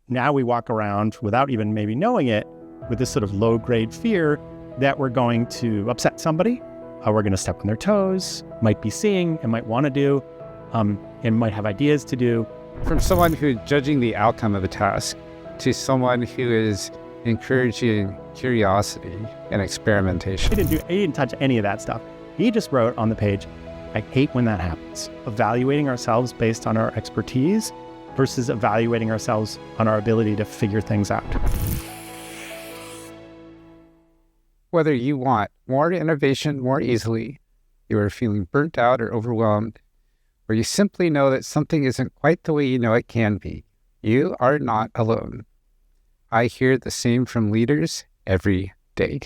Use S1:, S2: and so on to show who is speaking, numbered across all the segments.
S1: now we walk around without even maybe knowing it with this sort of low-grade fear that we're going to upset somebody, we're going to step on their toes, might be seeing and might want to do, and might have ideas to do.
S2: From someone who's judging the outcome of a task to someone who is encouraging curiosity and experimentation.
S1: He didn't touch any of that stuff. He just wrote on the page, I hate when that happens. Evaluating ourselves based on our expertise versus evaluating ourselves on our ability to figure things out.
S2: Whether you want more innovation more easily, you are feeling burnt out or overwhelmed, or you simply know that something isn't quite the way you know it can be, you are not alone. I hear the same from leaders every day.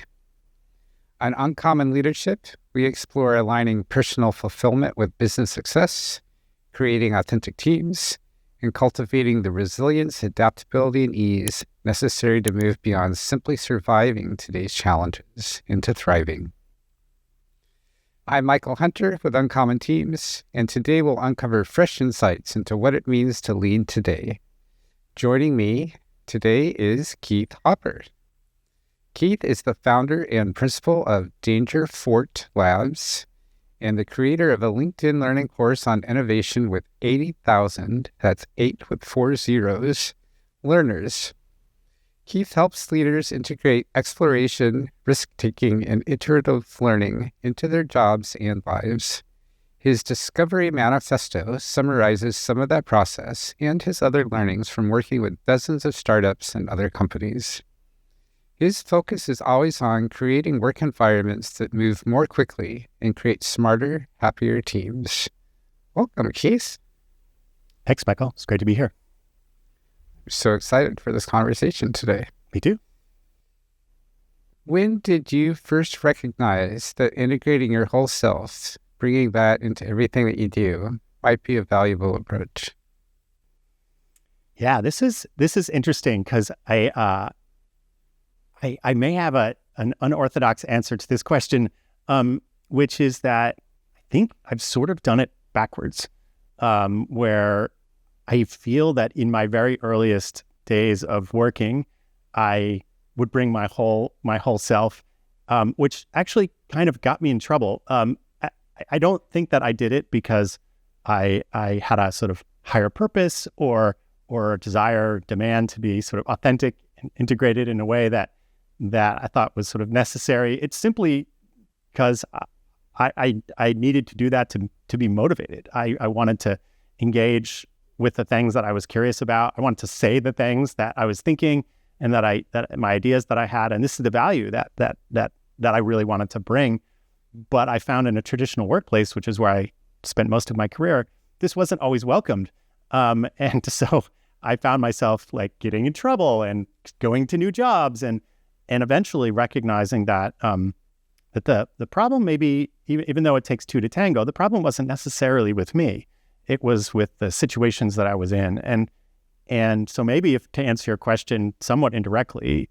S2: On Uncommon Leadership, we explore aligning personal fulfillment with business success, creating authentic teams, and cultivating the resilience, adaptability, and ease necessary to move beyond simply surviving today's challenges into thriving. I'm Michael Hunter with Uncommon Teams, and today we'll uncover fresh insights into what it means to lead today. Joining me today is Keith Hopper. Keith is the founder and principal of Danger Fort Labs and the creator of a LinkedIn learning course on innovation with 80,000, that's 8 with 4 zeros, learners. Keith helps leaders integrate exploration, risk-taking, and iterative learning into their jobs and lives. His Discovery Manifesto summarizes some of that process and his other learnings from working with dozens of startups and other companies. His focus is always on creating work environments that move more quickly and create smarter, happier teams. Welcome, Keith.
S1: Thanks, Michael. It's great to be here.
S2: I'm so excited for this conversation today.
S1: Me too.
S2: When did you first recognize that integrating your whole self, bringing that into everything that you do, might be a valuable approach?
S1: Yeah, this is interesting because I may have an unorthodox answer to this question, which is that I think I've sort of done it backwards, where I feel that in my very earliest days of working, I would bring my whole self, which actually kind of got me in trouble. I don't think that I did it because I had a sort of higher purpose or desire, demand to be sort of authentic and integrated in a way that I thought was sort of necessary. It's simply because I needed to do that to be motivated. I wanted to engage with the things that I was curious about. I wanted to say the things that I was thinking and that my ideas that I had, and this is the value that I really wanted to bring. But I found in a traditional workplace, which is where I spent most of my career, this wasn't always welcomed. And so I found myself like getting in trouble and going to new jobs and eventually recognizing that that the problem, maybe even though it takes two to tango, the problem wasn't necessarily with me. It was with the situations that I was in. And so maybe to answer your question somewhat indirectly,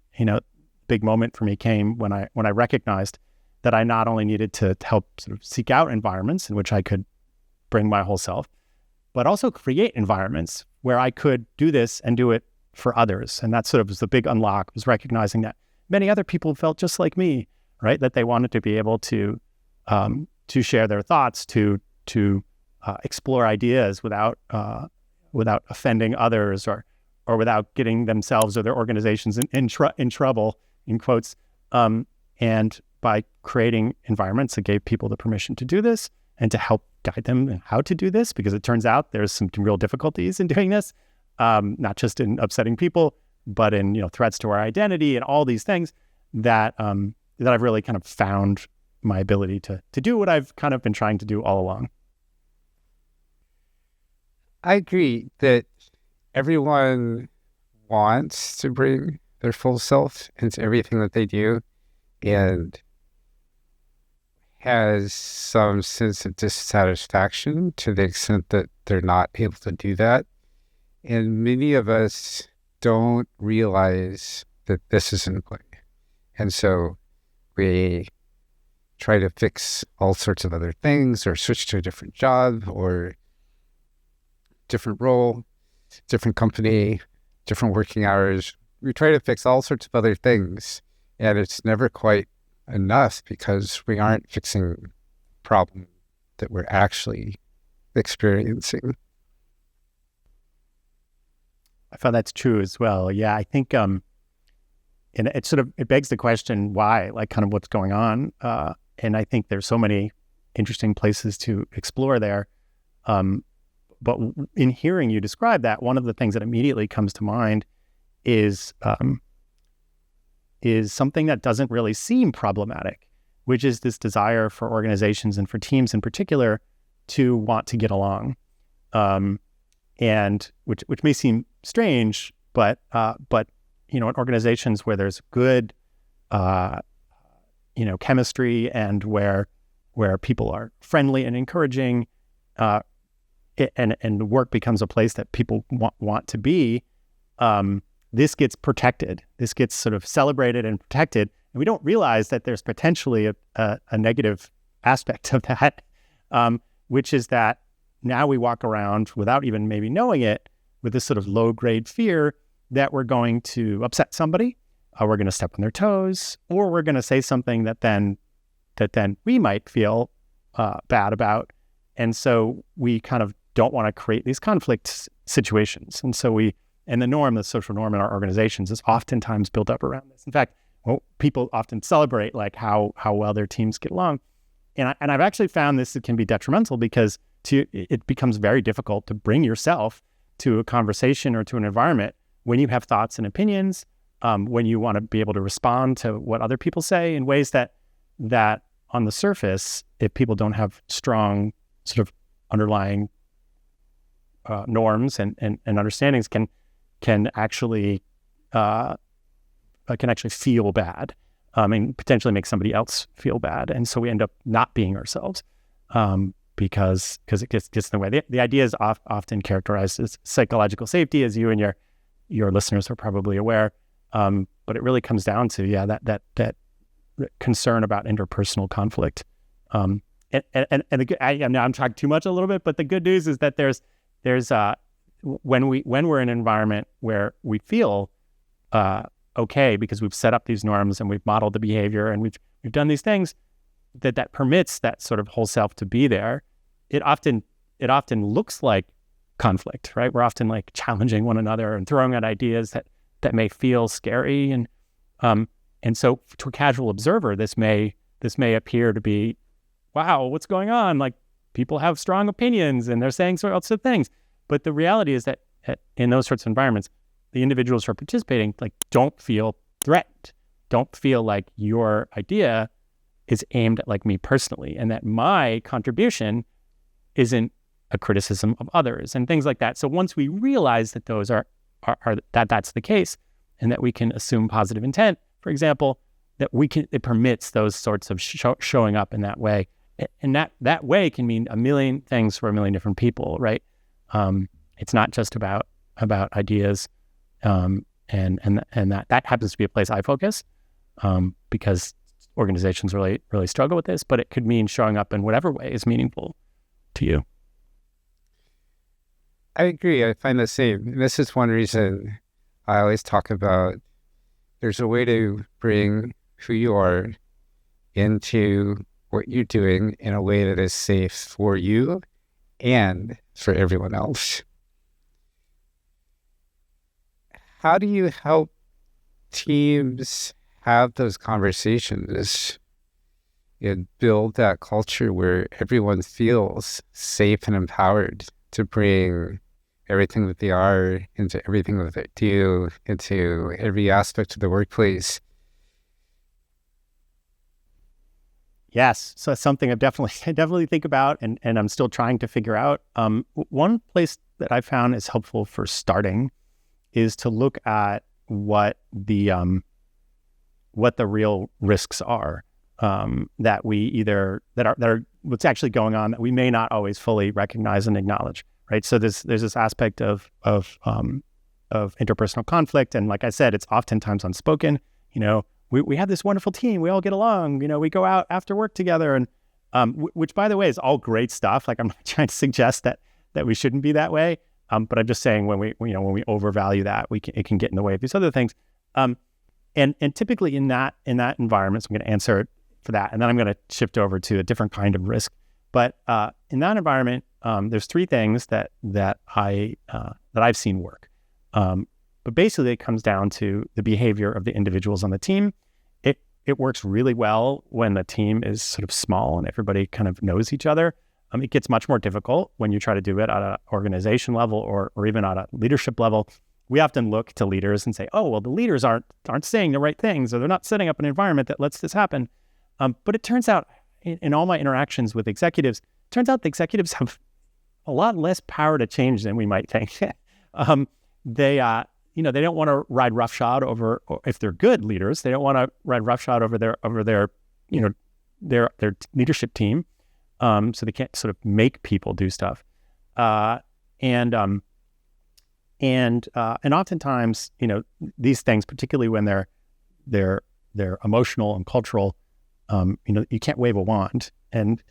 S1: big moment for me came when I recognized that I not only needed to help sort of seek out environments in which I could bring my whole self, but also create environments where I could do this and do it for others. And that sort of was the big unlock, was recognizing that many other people felt just like me, right? That they wanted to be able to share their thoughts, to explore ideas without offending others or without getting themselves or their organizations in trouble, in quotes. And by creating environments that gave people the permission to do this and to help guide them in how to do this, because it turns out there's some real difficulties in doing this, not just in upsetting people, but in threats to our identity and all these things that I've really kind of found my ability to do what I've kind of been trying to do all along.
S2: I agree that everyone wants to bring their full self into everything that they do and has some sense of dissatisfaction to the extent that they're not able to do that. And many of us don't realize that this is in play. And so we try to fix all sorts of other things or switch to a different job or different role, different company, different working hours. We try to fix all sorts of other things, and it's never quite enough because we aren't fixing the problem that we're actually experiencing.
S1: I found that's true as well. Yeah, I think, and it begs the question why, like kind of what's going on. And I think there's so many interesting places to explore there. But in hearing you describe that, one of the things that immediately comes to mind is something that doesn't really seem problematic, which is this desire for organizations and for teams in particular to want to get along, and which may seem strange, but in organizations where there's good chemistry and where people are friendly and encouraging, and the work becomes a place that people want to be, this gets protected. This gets sort of celebrated and protected. And we don't realize that there's potentially a negative aspect of that, which is that now we walk around without even maybe knowing it with this sort of low-grade fear that we're going to upset somebody, we're going to step on their toes, or we're going to say something that then we might feel bad about. And so we kind of don't want to create these conflict situations. And so the social norm in our organizations is oftentimes built up around this. In fact, people often celebrate like how well their teams get along. And I've actually found this can be detrimental because it becomes very difficult to bring yourself to a conversation or to an environment when you have thoughts and opinions, when you want to be able to respond to what other people say in ways that on the surface, if people don't have strong sort of underlying norms and understandings, can actually feel bad, and potentially make somebody else feel bad. And so we end up not being ourselves because it gets in the way. The idea is often characterized as psychological safety, as you and your listeners are probably aware. But it really comes down to that concern about interpersonal conflict. And I'm talking too much a little bit, but the good news is that there's when we're in an environment where we feel okay because we've set up these norms and we've modeled the behavior and we've done these things that permits that sort of whole self to be there. It often looks like conflict, right? We're often like challenging one another and throwing out ideas that may feel scary, and so to a casual observer, this may appear to be, wow, what's going on? Like people have strong opinions and they're saying sorts of things. But the reality is that in those sorts of environments, the individuals who are participating don't feel threatened, don't feel like your idea is aimed at like me personally, and that my contribution isn't a criticism of others and things like that. So once we realize that those are that's the case, and that we can assume positive intent, for example, it permits those sorts of showing up in that way, and that way can mean a million things for a million different people, right? It's not just about ideas, and that happens to be a place I focus, because organizations really struggle with this, but it could mean showing up in whatever way is meaningful to you.
S2: I agree. I find the same. This is one reason I always talk about there's a way to bring who you are into what you're doing in a way that is safe for you and for everyone else. How do you help teams have those conversations and build that culture where everyone feels safe and empowered to bring everything that they are into everything that they do, into every aspect of the workplace?
S1: Yes, so it's something I definitely think about, and I'm still trying to figure out. One place that I found is helpful for starting is to look at what the real risks are, that are what's actually going on that we may not always fully recognize and acknowledge, right? So there's this aspect of interpersonal conflict, and like I said, it's oftentimes unspoken. We have this wonderful team, we all get along. We go out after work together, and which, by the way, is all great stuff. Like, I'm not trying to suggest that we shouldn't be that way, But I'm just saying when we overvalue that, it can get in the way of these other things. And typically in that environment, so I'm going to answer for that, and then I'm going to shift over to a different kind of risk. But in that environment, there's three things that I've seen work. But basically, it comes down to the behavior of the individuals on the team. It works really well when the team is sort of small and everybody kind of knows each other. It gets much more difficult when you try to do it at an organization level or even at a leadership level. We often look to leaders and say, oh, well, the leaders aren't saying the right things, or they're not setting up an environment that lets this happen. But it turns out in all my interactions with executives, it turns out the executives have a lot less power to change than we might think. They don't want to ride roughshod over, or if they're good leaders, they don't want to ride roughshod over their leadership team. So they can't sort of make people do stuff. And oftentimes, these things, particularly when they're emotional and cultural, you can't wave a wand and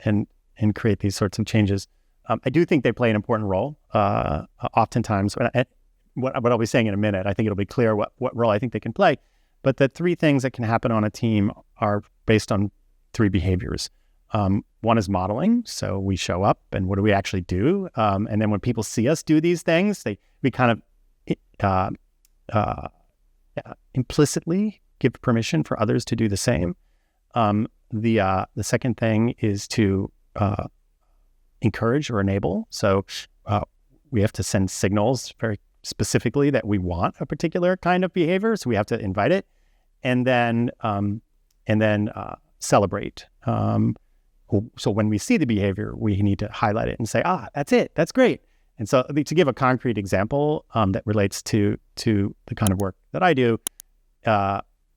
S1: create these sorts of changes. I do think they play an important role. Oftentimes, what I'll be saying in a minute, I think it'll be clear what role I think they can play. But the three things that can happen on a team are based on three behaviors. One is modeling. So we show up and what do we actually do? And then when people see us do these things, we kind of implicitly give permission for others to do the same. The second thing is to encourage or enable. So we have to send signals very specifically that we want a particular kind of behavior. So we have to invite it, and then celebrate. So when we see the behavior, we need to highlight it and say, that's it, that's great. And so to give a concrete example that relates to the kind of work that I do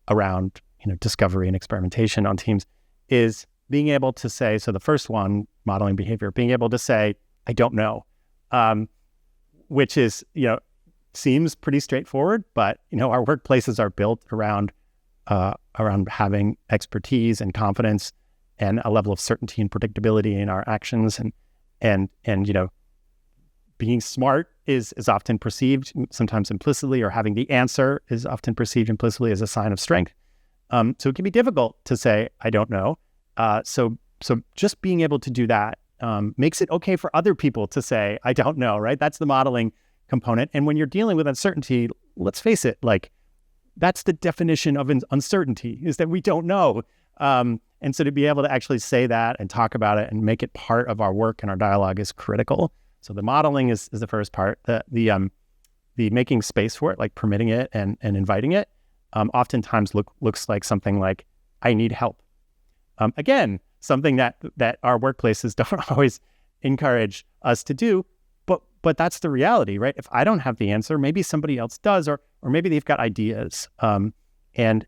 S1: around discovery and experimentation on teams, is being able to say, so the first one, modeling behavior, being able to say, I don't know, which is, seems pretty straightforward, but, our workplaces are built around having expertise and confidence and a level of certainty and predictability in our actions. And being smart is often perceived, sometimes implicitly, or having the answer is often perceived implicitly as a sign of strength. So it can be difficult to say, I don't know. So just being able to do that makes it okay for other people to say, I don't know, right? That's the modeling component. And when you're dealing with uncertainty, let's face it, that's the definition of uncertainty, is that we don't know. And so to be able to actually say that and talk about it and make it part of our work and our dialogue is critical. So the modeling is the first part. The making space for it, like permitting it and inviting it, oftentimes looks like something like, I need help. Again, something that our workplaces don't always encourage us to do, but that's the reality, right? If I don't have the answer, maybe somebody else does, or maybe they've got ideas. And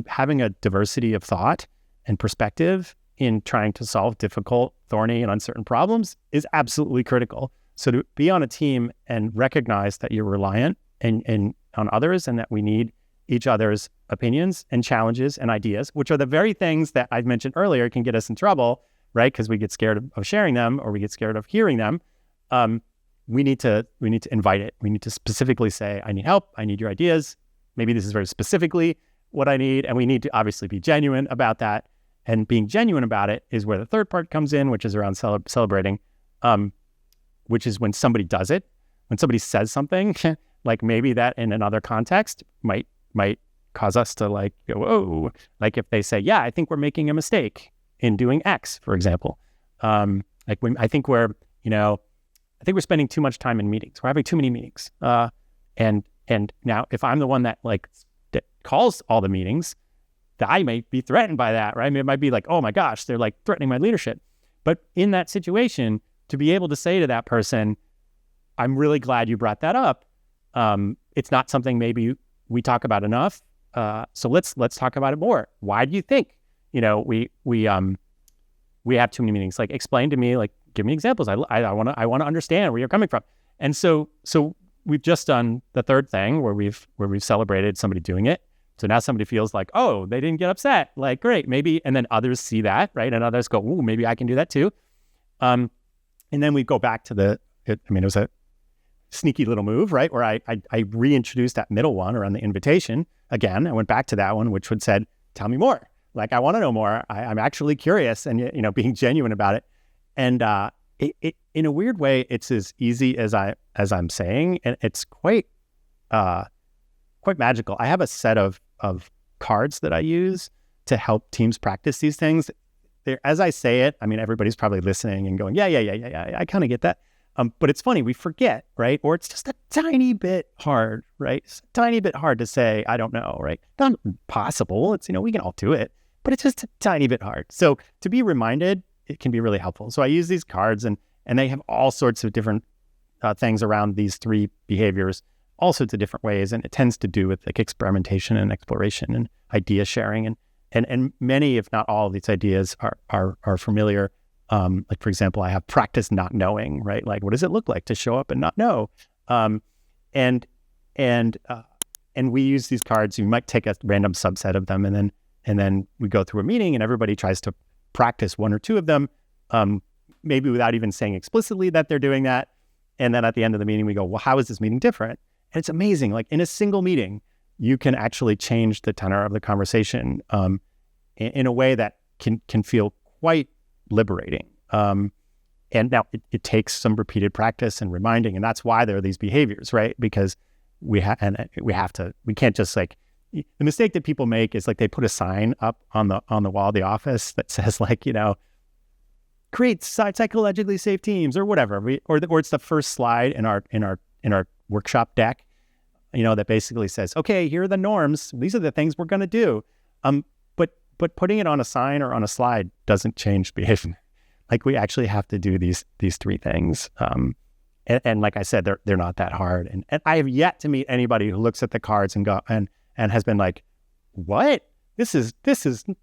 S1: having a diversity of thought and perspective in trying to solve difficult, thorny, and uncertain problems is absolutely critical. So to be on a team and recognize that you're reliant and on others, and that we need each other's opinions and challenges and ideas, which are the very things that I've mentioned earlier can get us in trouble, right? Because we get scared of sharing them, or we get scared of hearing them. We need to invite it. We need to specifically say, I need help. I need your ideas. Maybe this is very specifically what I need. And we need to obviously be genuine about that. And being genuine about it is where the third part comes in, which is around celebrating, which is when somebody does it, when somebody says something, like maybe that in another context might cause us to go, whoa. Like if they say, yeah, I think we're making a mistake in doing X, for example. When I think we're spending too much time in meetings. We're having too many meetings. And now if I'm the one that that calls all the meetings, that I may be threatened by that, right? I mean, it might be like, oh my gosh, they're threatening my leadership. But in that situation, to be able to say to that person, I'm really glad you brought that up. It's not something maybe we talk about enough. So let's talk about it more. Why do you think, we have too many meetings? Explain to me, give me examples. I want to understand where you're coming from. And so we've just done the third thing where we've celebrated somebody doing it. So now somebody feels like, oh, they didn't get upset. Great, maybe. And then others see that, right? And others go, ooh, maybe I can do that too. And then we go back to it was sneaky little move, right? Where I reintroduced that middle one around the invitation. Again, I went back to that one, which would said, tell me more. Like, I want to know more. I'm actually curious, and, you know, being genuine about it. And it in a weird way, it's as easy as I'm saying, and it's quite magical. I have a set of cards that I use to help teams practice these things. As I say it, I mean, everybody's probably listening and going, yeah, I kind of get that. But it's funny, we forget, right? Or it's just a tiny bit hard, right? It's a tiny bit hard to say, I don't know, right? Not impossible. It's, you know, we can all do it, but it's just a tiny bit hard. So to be reminded, it can be really helpful. So I use these cards, and they have all sorts of different things around these three behaviors, all sorts of different ways. And it tends to do with like experimentation and exploration and idea sharing. And many, if not all of these ideas are familiar. Like, for example, I have practice not knowing, right? Like, what does it look like to show up and not know? And we use these cards. You might take a random subset of them, and then we go through a meeting, and everybody tries to practice one or two of them, maybe without even saying explicitly that they're doing that. And then at the end of the meeting, we go, well, how is this meeting different? And it's amazing. Like, in a single meeting, you can actually change the tenor of the conversation in a way that can feel quite liberating. And now it takes some repeated practice and reminding, and that's why there are these behaviors, right? Because we can't just like, the mistake that people make is like they put a sign up on the wall of the office that says, like, you know, create psychologically safe teams or whatever, or it's the first slide in our workshop deck, you know, that basically says, okay, here are the norms. These are the things we're going to do. But putting it on a sign or on a slide doesn't change behavior. Like, we actually have to do these three things. And like I said, they're not that hard. And I have yet to meet anybody who looks at the cards and go and has been like, what? This is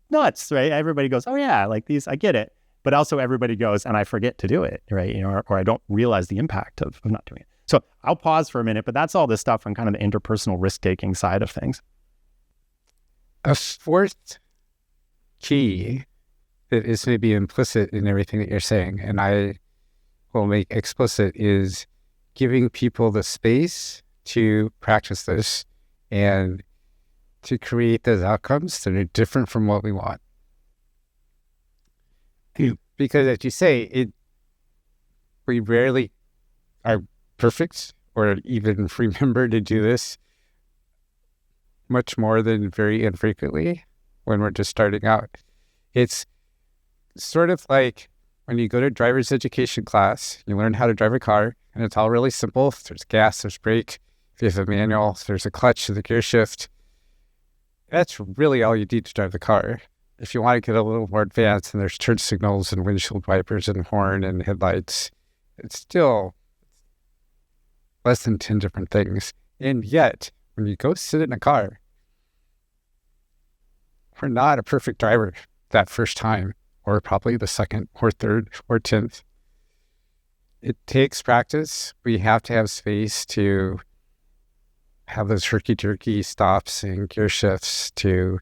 S1: nuts, right? Everybody goes, oh yeah, like these, I get it. But also everybody goes, and I forget to do it, right? You know, or I don't realize the impact of not doing it. So I'll pause for a minute, but that's all this stuff on kind of the interpersonal risk-taking side of things.
S2: A fourth key that is maybe implicit in everything that you're saying, and I will make explicit, is giving people the space to practice this and to create those outcomes that are different from what we want. Because as you say, we rarely are perfect or even remember to do this, much more than very infrequently when we're just starting out. It's sort of like when you go to driver's education class, you learn how to drive a car, and it's all really simple. There's gas, there's brake. If you have a manual, there's a clutch, there's a gear shift. That's really all you need to drive the car. If you want to get a little more advanced, and there's turn signals and windshield wipers and horn and headlights, it's still less than 10 different things. And yet, when you go sit in a car, we're not a perfect driver that first time, or probably the second or third or 10th. It takes practice. We have to have space to have those herky-jerky stops and gear shifts to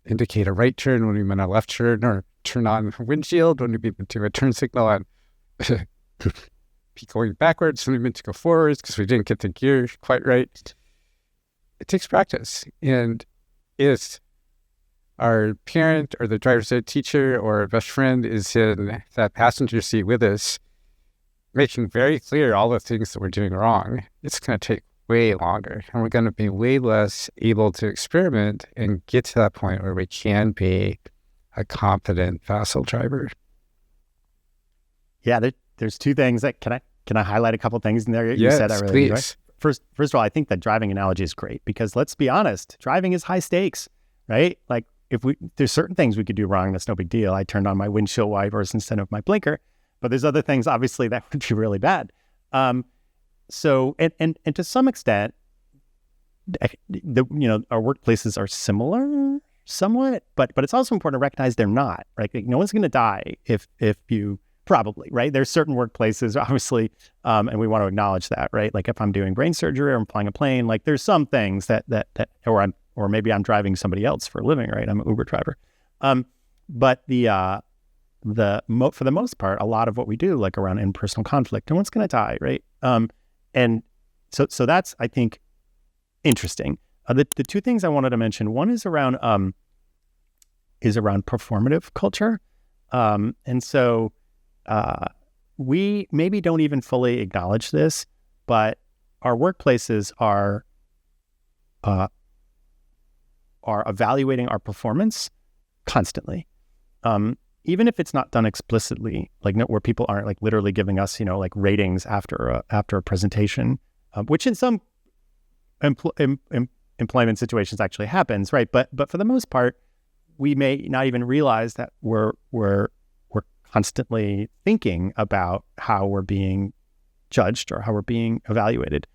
S2: indicate a right turn when we meant a left turn, or turn on a windshield when we meant to a turn signal, and be going backwards when we meant to go forwards because we didn't get the gear quite right. It takes practice. And if our parent or the driver's ed teacher or best friend is in that passenger seat with us, making very clear all the things that we're doing wrong, it's going to take way longer, and we're going to be way less able to experiment and get to that point where we can be a confident, facile driver.
S1: Yeah, there's two things that can I highlight a couple things in there you
S2: yes,
S1: said I really enjoy?
S2: please.
S1: First of all, I think the driving analogy is great, because let's be honest, driving is high stakes, right? Like, there's certain things we could do wrong, that's no big deal. I turned on my windshield wipers instead of my blinker, but there's other things obviously that would be really bad. So, and to some extent, our workplaces are similar somewhat, but it's also important to recognize they're not, right? Like, no one's going to die if you probably, right? There's certain workplaces, obviously, and we want to acknowledge that, right? Like, if I'm doing brain surgery or I'm flying a plane, like, there's some things that or maybe I'm driving somebody else for a living, right? I'm an Uber driver. But for the most part, a lot of what we do, like around interpersonal conflict, no one's going to die, right? And so that's, I think, interesting. The two things I wanted to mention, one is around performative culture, and so we maybe don't even fully acknowledge this, but our workplaces are evaluating our performance constantly. Even if it's not done explicitly, like where people aren't like literally giving us, like ratings after a presentation, which in some employment situations actually happens, right? But for the most part, we may not even realize that we're constantly thinking about how we're being judged or how we're being evaluated.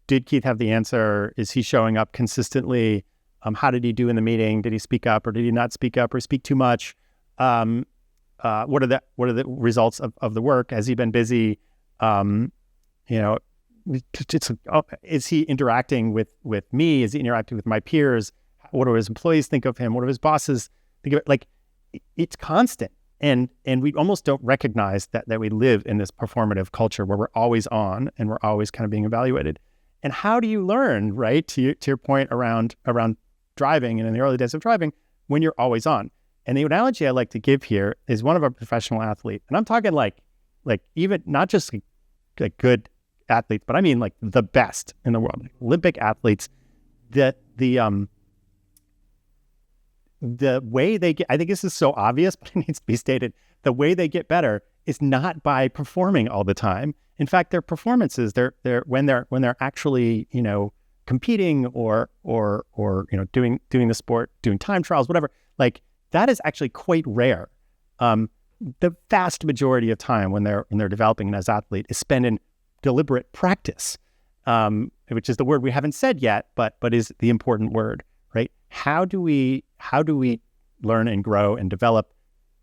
S1: Did Keith have the answer? Is he showing up consistently? How did he do in the meeting? Did he speak up or did he not speak up or speak too much? What are the results of the work? Has he been busy? Is he interacting with me? Is he interacting with my peers? What do his employees think of him? What do his bosses think of it? Like, it's constant. And we almost don't recognize that we live in this performative culture where we're always on and we're always kind of being evaluated. And how do you learn, right? To your point around driving and in the early days of driving, when you're always on. And the analogy I like to give here is one of our professional athletes. And I'm talking like even not just like good athletes, but I mean like the best in the world, like Olympic athletes, that the way they get, I think this is so obvious, but it needs to be stated, the way they get better is not by performing all the time. In fact, their performances, they're when they're actually, competing or doing the sport, doing time trials, whatever, like that is actually quite rare. The vast majority of time when they're developing as an athlete is spent in deliberate practice, which is the word we haven't said yet, but is the important word, right? How do we learn and grow and develop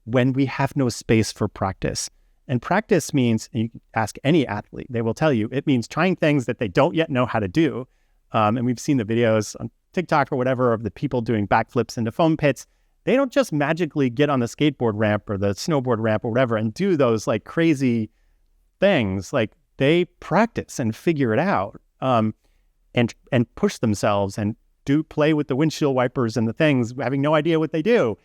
S1: when we have no space for practice? And practice means, you can ask any athlete, they will tell you, it means trying things that they don't yet know how to do. And we've seen the videos on TikTok or whatever of the people doing backflips into foam pits. They don't just magically get on the skateboard ramp or the snowboard ramp or whatever and do those like crazy things. Like, they practice and figure it out, and push themselves and play with the windshield wipers and the things, having no idea what they do,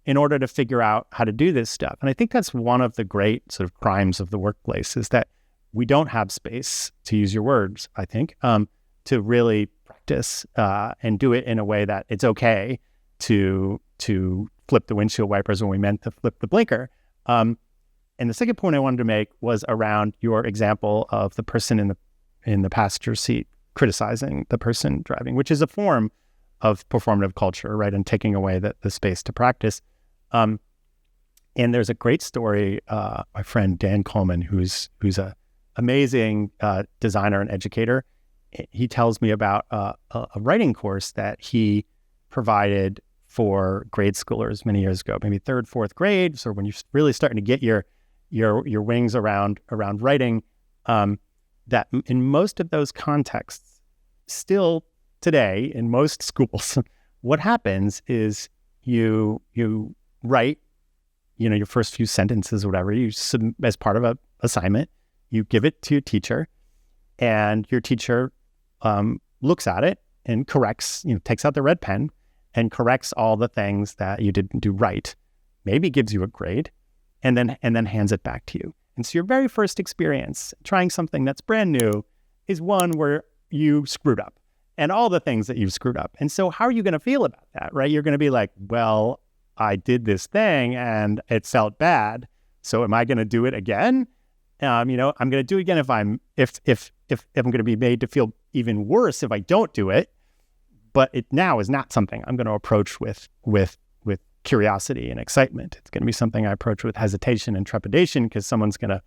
S1: in order to figure out how to do this stuff. And I think that's one of the great sort of crimes of the workplace, is that we don't have space, to use your words, I think, to really practice and do it in a way that it's okay to flip the windshield wipers when we meant to flip the blinker. And the second point I wanted to make was around your example of the person in the passenger seat criticizing the person driving, which is a form of performative culture, right? And taking away the space to practice. And there's a great story, my friend Dan Coleman, who's a amazing designer and educator. He tells me about a writing course that he provided for grade schoolers many years ago, maybe third, fourth grade. So when you're really starting to get your wings around writing, that in most of those contexts, still today in most schools, what happens is you write, your first few sentences or whatever, as part of an assignment, you give it to your teacher, and your teacher looks at it and corrects, takes out the red pen and corrects all the things that you didn't do right, maybe gives you a grade, and then hands it back to you. And so your very first experience trying something that's brand new is one where you screwed up and all the things that you've screwed up. And so how are you going to feel about that, right? You're going to be like, well, I did this thing and it felt bad. So am I going to do it again? I'm going to do it again if I'm going to be made to feel even worse if I don't do it. But it now is not something I'm going to approach with curiosity and excitement. It's going to be something I approach with hesitation and trepidation because someone's gonna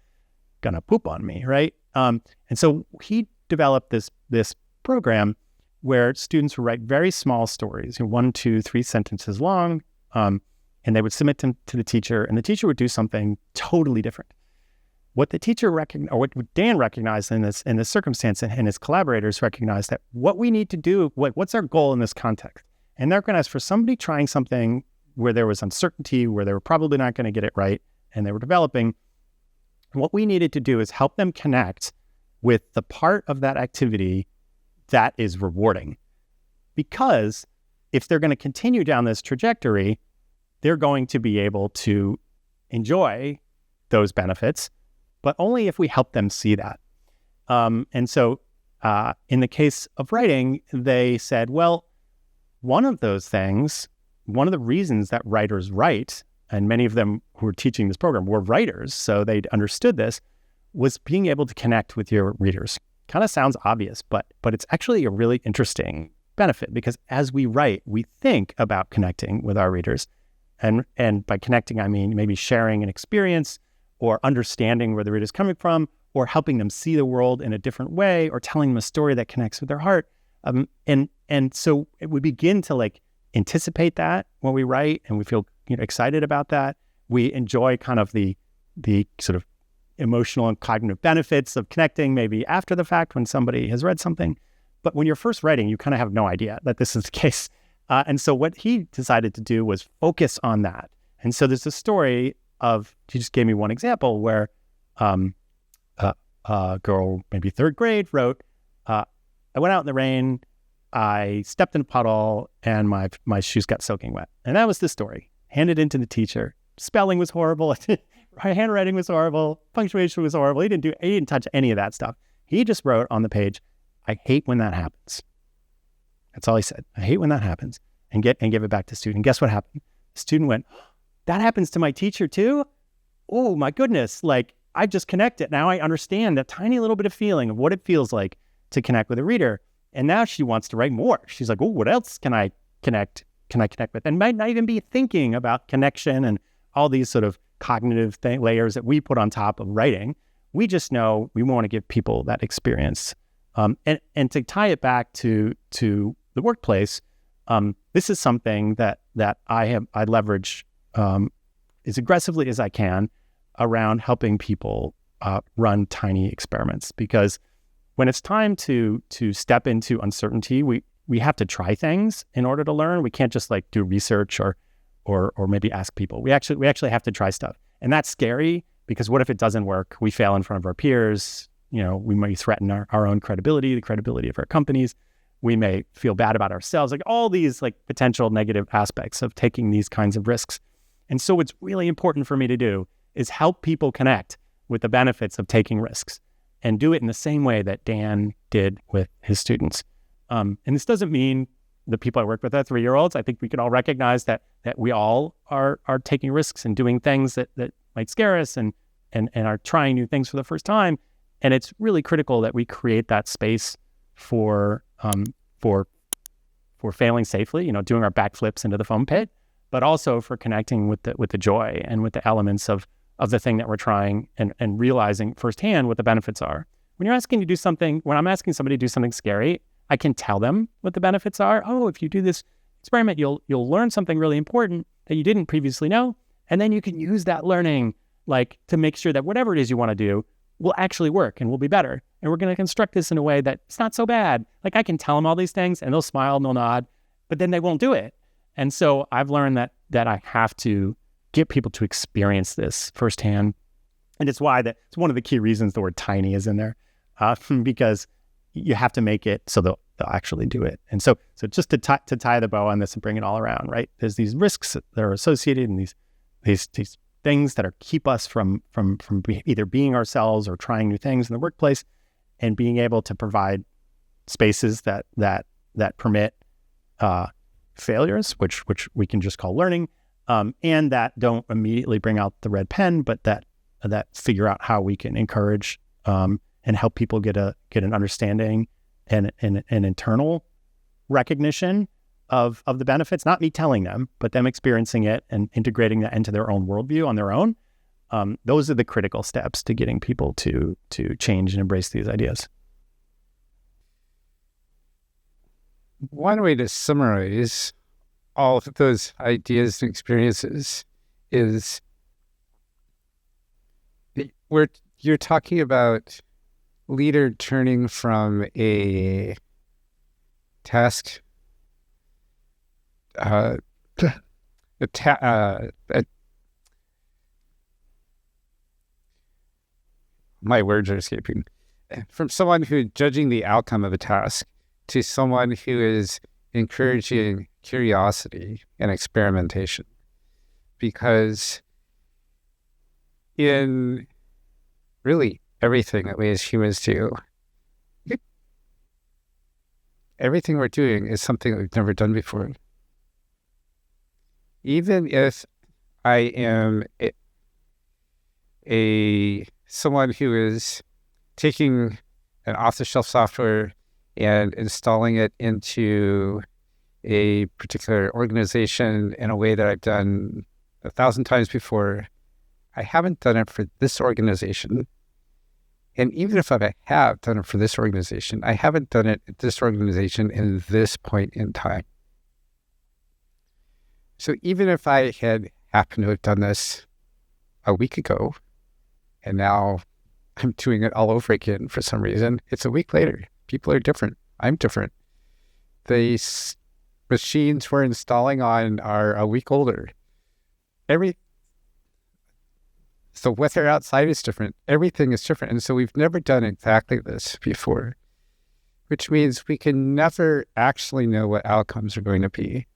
S1: poop on me, right? And so he developed this program where students would write very small stories, 1, 2, 3 sentences long, and they would submit them to the teacher, and the teacher would do something totally different. What the teacher what Dan recognized in this circumstance, and his collaborators recognized, that what we need to do, what's our goal in this context? And they're recognized for somebody trying something where there was uncertainty, where they were probably not going to get it right, and they were developing. What we needed to do is help them connect with the part of that activity that is rewarding. Because if they're going to continue down this trajectory, they're going to be able to enjoy those benefits, but only if we help them see that. And so in the case of writing, they said, well, one of those things, one of the reasons that writers write, and many of them who were teaching this program were writers, so they understood this, was being able to connect with your readers. Kind of sounds obvious, but it's actually a really interesting benefit, because as we write, we think about connecting with our readers. And by connecting, I mean maybe sharing an experience or understanding where the reader's coming from, or helping them see the world in a different way, or telling them a story that connects with their heart. And so we begin to like anticipate that when we write, and we feel excited about that. We enjoy kind of the sort of emotional and cognitive benefits of connecting maybe after the fact when somebody has read something. But when you're first writing, you kind of have no idea that this is the case. And so what he decided to do was focus on that. And so there's a story of, he just gave me one example where a girl, maybe third grade, wrote, I went out in the rain, I stepped in a puddle, and my shoes got soaking wet. And that was the story. Handed in to the teacher. Spelling was horrible. Handwriting was horrible. Punctuation was horrible. He didn't touch any of that stuff. He just wrote on the page, I hate when that happens. That's all he said. I hate when that happens. And give it back to the student. Guess what happened? The student went, that happens to my teacher too? Oh my goodness. Like, I just connected. Now I understand that tiny little bit of feeling of what it feels like to connect with a reader. And now she wants to write more. She's like, oh, what else can I connect with? And might not even be thinking about connection and all these sort of cognitive layers that we put on top of writing. We just know we want to give people that experience. And to tie it back to the workplace, this is something that I leverage as aggressively as I can around helping people run tiny experiments. Because when it's time to step into uncertainty, we have to try things in order to learn. We can't just like do research or maybe ask people. We actually have to try stuff, and that's scary, because what if it doesn't work? We fail in front of our peers. We may threaten our own credibility, the credibility of our companies. We may feel bad about ourselves, like all these like potential negative aspects of taking these kinds of risks. And so what's really important for me to do is help people connect with the benefits of taking risks, and do it in the same way that Dan did with his students. And this doesn't mean the people I work with are 3-year-olds. I think we can all recognize that we all are taking risks and doing things that might scare us, and are trying new things for the first time. And it's really critical that we create that space for failing safely, doing our backflips into the foam pit, but also for connecting with the joy and with the elements of the thing that we're trying, and realizing firsthand what the benefits are. When I'm asking somebody to do something scary, I can tell them what the benefits are. Oh, if you do this experiment, you'll learn something really important that you didn't previously know. And then you can use that learning to make sure that whatever it is you want to do will actually work and will be better. And we're going to construct this in a way that it's not so bad. I can tell them all these things and they'll smile and they'll nod, but then they won't do it. And so I've learned that I have to get people to experience this firsthand. And it's why it's one of the key reasons the word tiny is in there, because you have to make it so they'll actually do it. And so just to tie the bow on this and bring it all around, right? There's these risks that are associated, and these things that keep us from either being ourselves or trying new things in the workplace, and being able to provide spaces that permit failures, which we can just call learning, and that don't immediately bring out the red pen, but that figure out how we can encourage and help people get an understanding and an internal recognition of the benefits, not me telling them, but them experiencing it and integrating that into their own worldview on their own. Those are the critical steps to getting people to change and embrace these ideas.
S2: One way to summarize all of those ideas and experiences is you're talking about leader turning from a task my words are escaping. From someone who judging the outcome of a task to someone who is encouraging curiosity and experimentation. Because in really everything that we as humans do, everything we're doing is something that we've never done before. Even if I am someone who is taking an off-the-shelf software and installing it into a particular organization in a way that I've done 1,000 times before, I haven't done it for this organization. And even if I have done it for this organization, I haven't done it at this organization in this point in time. So even if I had happened to have done this a week ago, and now I'm doing it all over again for some reason, it's a week later. People are different. I'm different. The machines we're installing on are a week older. The weather outside is different. Everything is different. And so we've never done exactly this before, which means we can never actually know what outcomes are going to be.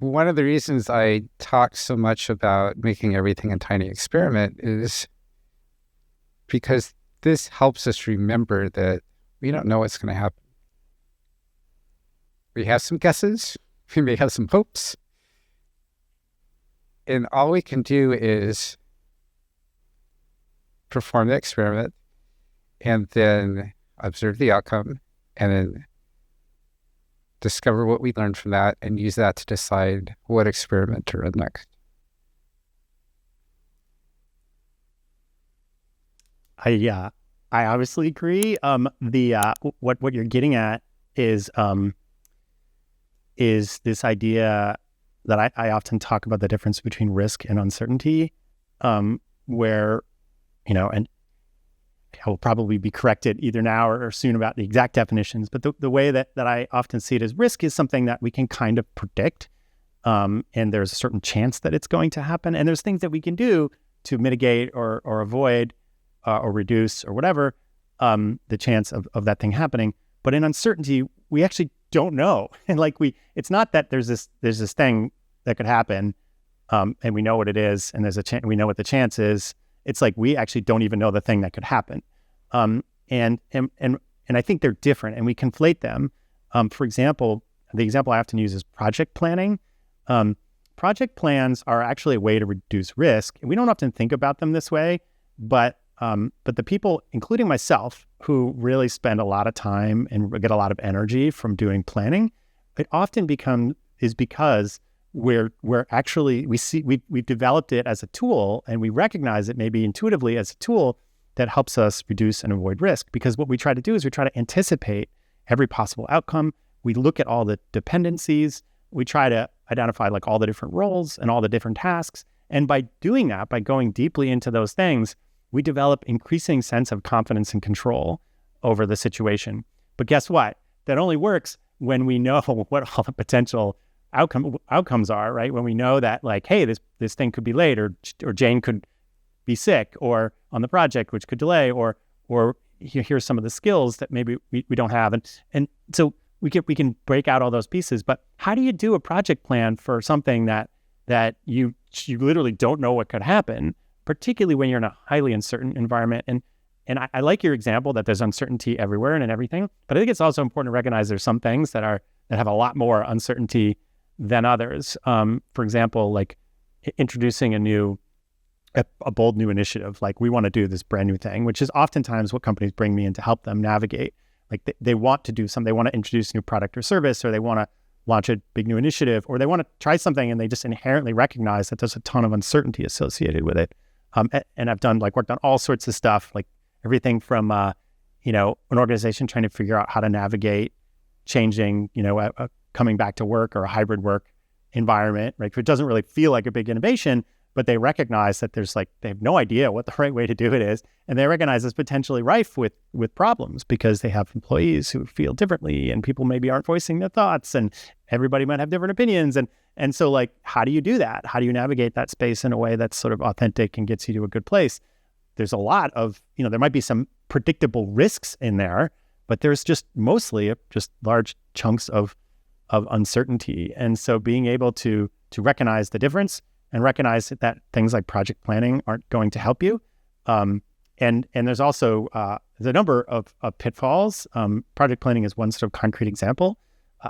S2: One of the reasons I talk so much about making everything a tiny experiment is because this helps us remember that we don't know what's going to happen. We have some guesses. We may have some hopes. And all we can do is perform the experiment and then observe the outcome and then discover what we learned from that and use that to decide what experiment to run next.
S1: I obviously agree. What you're getting at is this idea that I often talk about, the difference between risk and uncertainty, where, and I will probably be corrected either now or soon about the exact definitions, but the way that I often see it is risk is something that we can kind of predict, and there's a certain chance that it's going to happen, and there's things that we can do to mitigate or avoid or reduce or whatever the chance of that thing happening. But in uncertainty, we actually don't know, and it's not that there's this thing that could happen, and we know what it is, and there's a chance we know what the chance is. It's like we actually don't even know the thing that could happen, and I think they're different, and we conflate them. For example, the example I often use is project planning. Project plans are actually a way to reduce risk, and we don't often think about them this way. But the people, including myself, who really spend a lot of time and get a lot of energy from doing planning, it often is because we've developed it as a tool, and we recognize it maybe intuitively as a tool that helps us reduce and avoid risk. Because what we try to do is we try to anticipate every possible outcome. We look at all the dependencies. We try to identify all the different roles and all the different tasks. And by doing that, by going deeply into those things, we develop increasing sense of confidence and control over the situation. But guess what? That only works when we know what all the potential outcomes are, right? When we know that hey, this thing could be late, or Jane could be sick, or on the project, which could delay, or here's some of the skills that maybe we don't have. And so we can break out all those pieces. But how do you do a project plan for something that you literally don't know what could happen, particularly when you're in a highly uncertain environment? And I like your example that there's uncertainty everywhere and in everything, but I think it's also important to recognize there's some things that have a lot more uncertainty than others. For example, introducing a bold new initiative, we want to do this brand new thing, which is oftentimes what companies bring me in to help them navigate. They want to do something, they want to introduce a new product or service, or they want to launch a big new initiative, or they want to try something and they just inherently recognize that there's a ton of uncertainty associated with it. And I've worked on all sorts of stuff, everything from, an organization trying to figure out how to navigate changing, coming back to work or a hybrid work environment, right? It doesn't really feel like a big innovation, but they recognize that there's like, they have no idea what the right way to do it is. And they recognize it's potentially rife with problems because they have employees who feel differently and people maybe aren't voicing their thoughts and everybody might have different opinions. And so like, how do you do that? How do you navigate that space in a way that's sort of authentic and gets you to a good place? There's a lot of, there might be some predictable risks in there, but there's just mostly just large chunks of uncertainty. And so being able to recognize the difference and recognize that things like project planning aren't going to help you. And there's also there's a number of pitfalls. Project planning is one sort of concrete example.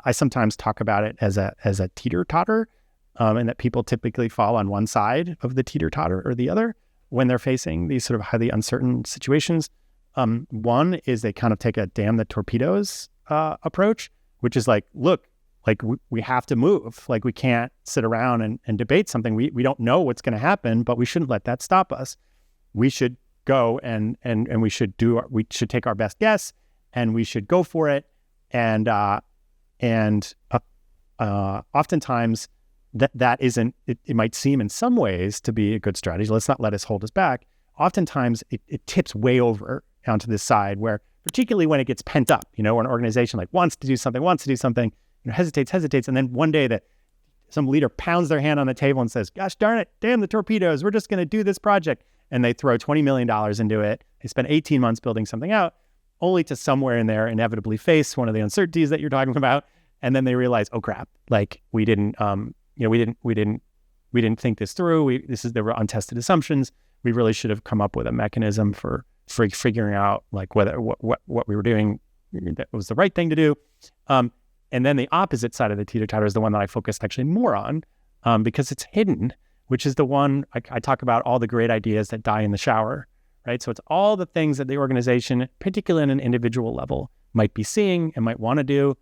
S1: I sometimes talk about it as a teeter-totter, and that people typically fall on one side of the teeter-totter or the other when they're facing these sort of highly uncertain situations. One is they kind of take a damn the torpedoes approach, which is like, look, like we have to move. Like we can't sit around and debate something. We don't know what's going to happen, but we shouldn't let that stop us. We should go and we should take our best guess and we should go for it. And oftentimes that isn't, it might seem in some ways to be a good strategy. Let's not let us hold us back. Oftentimes it tips way over onto this side where, particularly when it gets pent up, where an organization like wants to do something, hesitates. And then one day that some leader pounds their hand on the table and says, gosh darn it, damn the torpedoes, we're just going to do this project. And they throw $20 million into it. They spend 18 months building something out, only to somewhere in there inevitably face one of the uncertainties that you're talking about. And then they realize, oh crap, like we didn't think this through. There were untested assumptions. We really should have come up with a mechanism for figuring out like whether what we were doing that was the right thing to do. And then the opposite side of the teeter-totter is the one that I focused actually more on, because it's hidden, which is the one I talk about, all the great ideas that die in the shower, right? So it's all the things that the organization, particularly in an individual level, might be seeing and might want to do,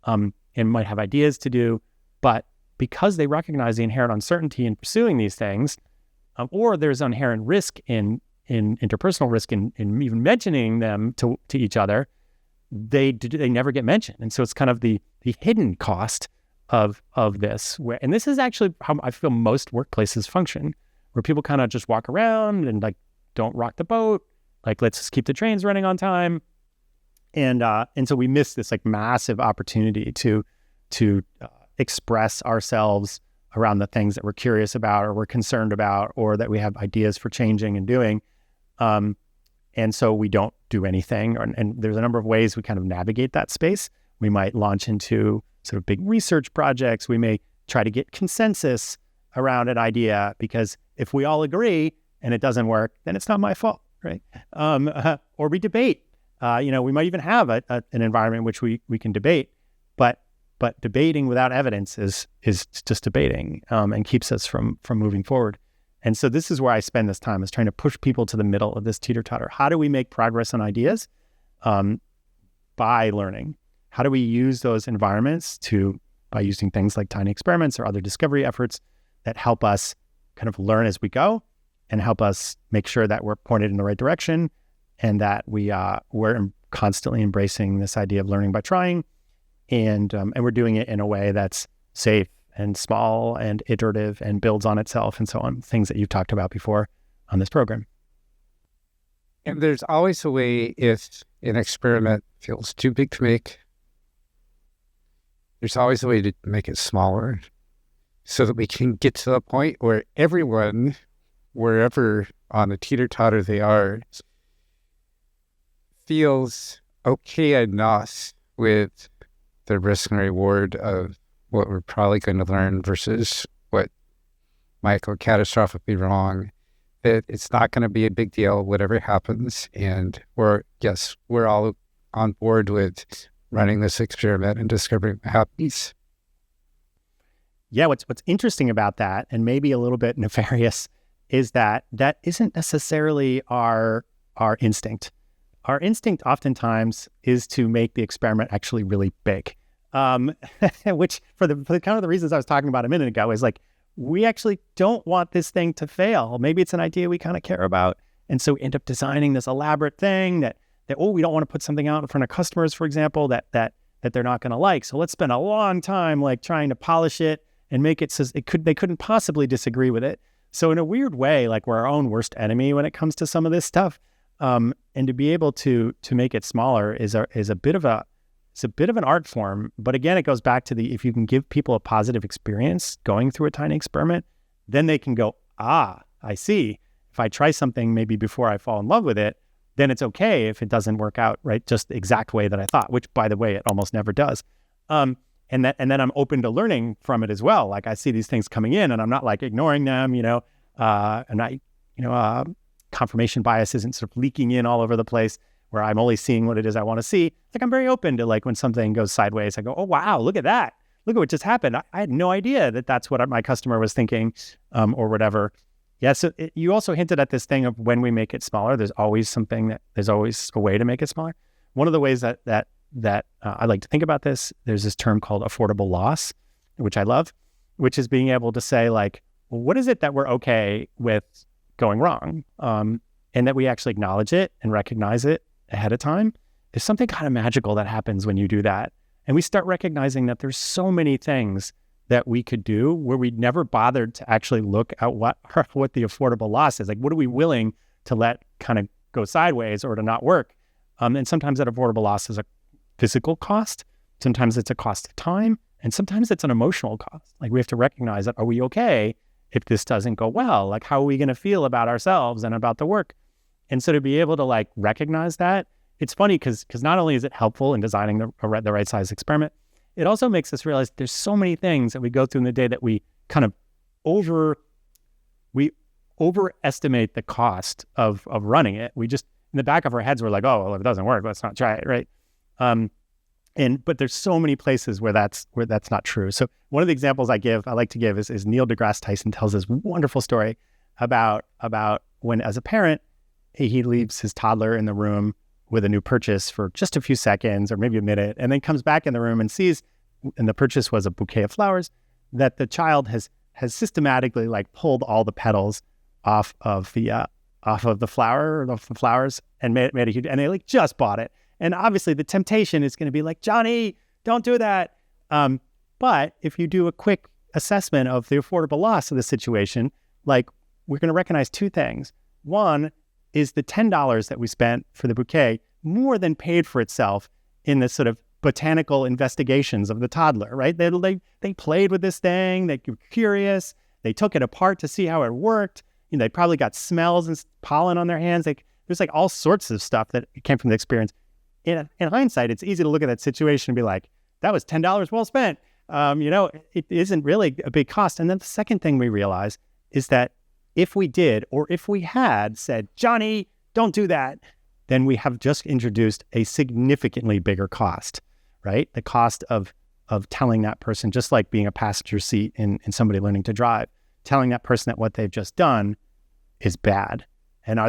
S1: and might have ideas to do, but because they recognize the inherent uncertainty in pursuing these things, or there's inherent risk in interpersonal risk in even mentioning them to each other, they never get mentioned. And so it's kind of the hidden cost of this, and this is actually how I feel most workplaces function, where people kind of just walk around and like don't rock the boat, like let's just keep the trains running on time, and so we miss this like massive opportunity to express ourselves around the things that we're curious about or we're concerned about or that we have ideas for changing and doing. And so we don't do anything. And there's a number of ways we kind of navigate that space. We might launch into sort of big research projects. We may try to get consensus around an idea, because if we all agree and it doesn't work, then it's not my fault, right? Or we debate. We might even have an environment in which we can debate, but debating without evidence is just debating, and keeps us from moving forward. And so this is where I spend this time, is trying to push people to the middle of this teeter-totter. How do we make progress on ideas? By learning. How do we use those environments by using things like tiny experiments or other discovery efforts that help us kind of learn as we go and help us make sure that we're pointed in the right direction and that we're constantly embracing this idea of learning by trying, and we're doing it in a way that's safe and small and iterative and builds on itself and so on, things that you've talked about before on this program.
S2: And there's always a way, if an experiment feels too big to make, there's always a way to make it smaller so that we can get to the point where everyone, wherever on the teeter-totter they are, feels okay enough with the risk and reward of what we're probably going to learn versus what might go catastrophically wrong, that it's not going to be a big deal, whatever happens. And we're all on board with running this experiment and discovering what happens.
S1: Yeah, what's interesting about that, and maybe a little bit nefarious, is that isn't necessarily our instinct. Our instinct oftentimes is to make the experiment actually really big. Which for the kind of the reasons I was talking about a minute ago is like, we actually don't want this thing to fail. Maybe it's an idea we kind of care about. And so we end up designing this elaborate thing that we don't want to put something out in front of customers, for example, that they're not going to like. So let's spend a long time like trying to polish it and make it so they couldn't possibly disagree with it. So in a weird way, like we're our own worst enemy when it comes to some of this stuff. And to be able to make it smaller is a bit of an art form. But again, it goes back to if you can give people a positive experience going through a tiny experiment, then they can go, I see. If I try something maybe before I fall in love with it, then it's okay if it doesn't work out right just the exact way that I thought, which by the way, it almost never does. And then I'm open to learning from it as well. Like I see these things coming in and I'm not like ignoring them, confirmation bias isn't sort of leaking in all over the place where I'm only seeing what it is I want to see. Like I'm very open to like when something goes sideways, I go, oh, wow, look at that. Look at what just happened. I had no idea that that's what my customer was thinking or whatever. Yeah. So you also hinted at this thing of when we make it smaller, there's always a way to make it smaller. One of the ways that I like to think about this, there's this term called affordable loss, which I love, which is being able to say like, well, what is it that we're okay with going wrong? And that we actually acknowledge it and recognize it ahead of time. There's something kind of magical that happens when you do that. And we start recognizing that there's so many things that we could do where we never bothered to actually look at what the affordable loss is. Like, what are we willing to let kind of go sideways or to not work? And sometimes that affordable loss is a physical cost. Sometimes it's a cost of time. And sometimes it's an emotional cost. Like we have to recognize that, are we okay if this doesn't go well? Like, how are we going to feel about ourselves and about the work? And so to be able to like recognize that, it's funny because not only is it helpful in designing the right size experiment, it also makes us realize there's so many things that we go through in the day that we kind of overestimate the cost of running it. We just, in the back of our heads, we're like, oh, well, if it doesn't work, let's not try it, right? But there's so many places where that's not true. So one of the examples I like to give is Neil deGrasse Tyson tells this wonderful story about when, as a parent, he leaves his toddler in the room with a new purchase for just a few seconds or maybe a minute, and then comes back in the room and sees, and the purchase was a bouquet of flowers, that the child has systematically like pulled all the petals off of the flowers and made a huge, and they like just bought it. And obviously the temptation is going to be like, Johnny, don't do that. But if you do a quick assessment of the affordable loss of the situation, like we're going to recognize two things. One is the $10 that we spent for the bouquet more than paid for itself in the sort of botanical investigations of the toddler, right? They played with this thing, they were curious, they took it apart to see how it worked. They probably got smells and pollen on their hands. There's like all sorts of stuff that came from the experience. In hindsight, it's easy to look at that situation and be like, that was $10 well spent. It isn't really a big cost. And then the second thing we realize is that if we did, or if we had said, Johnny, don't do that, then we have just introduced a significantly bigger cost, right? The cost of telling that person, just like being a passenger seat in somebody learning to drive, telling that person that what they've just done is bad. And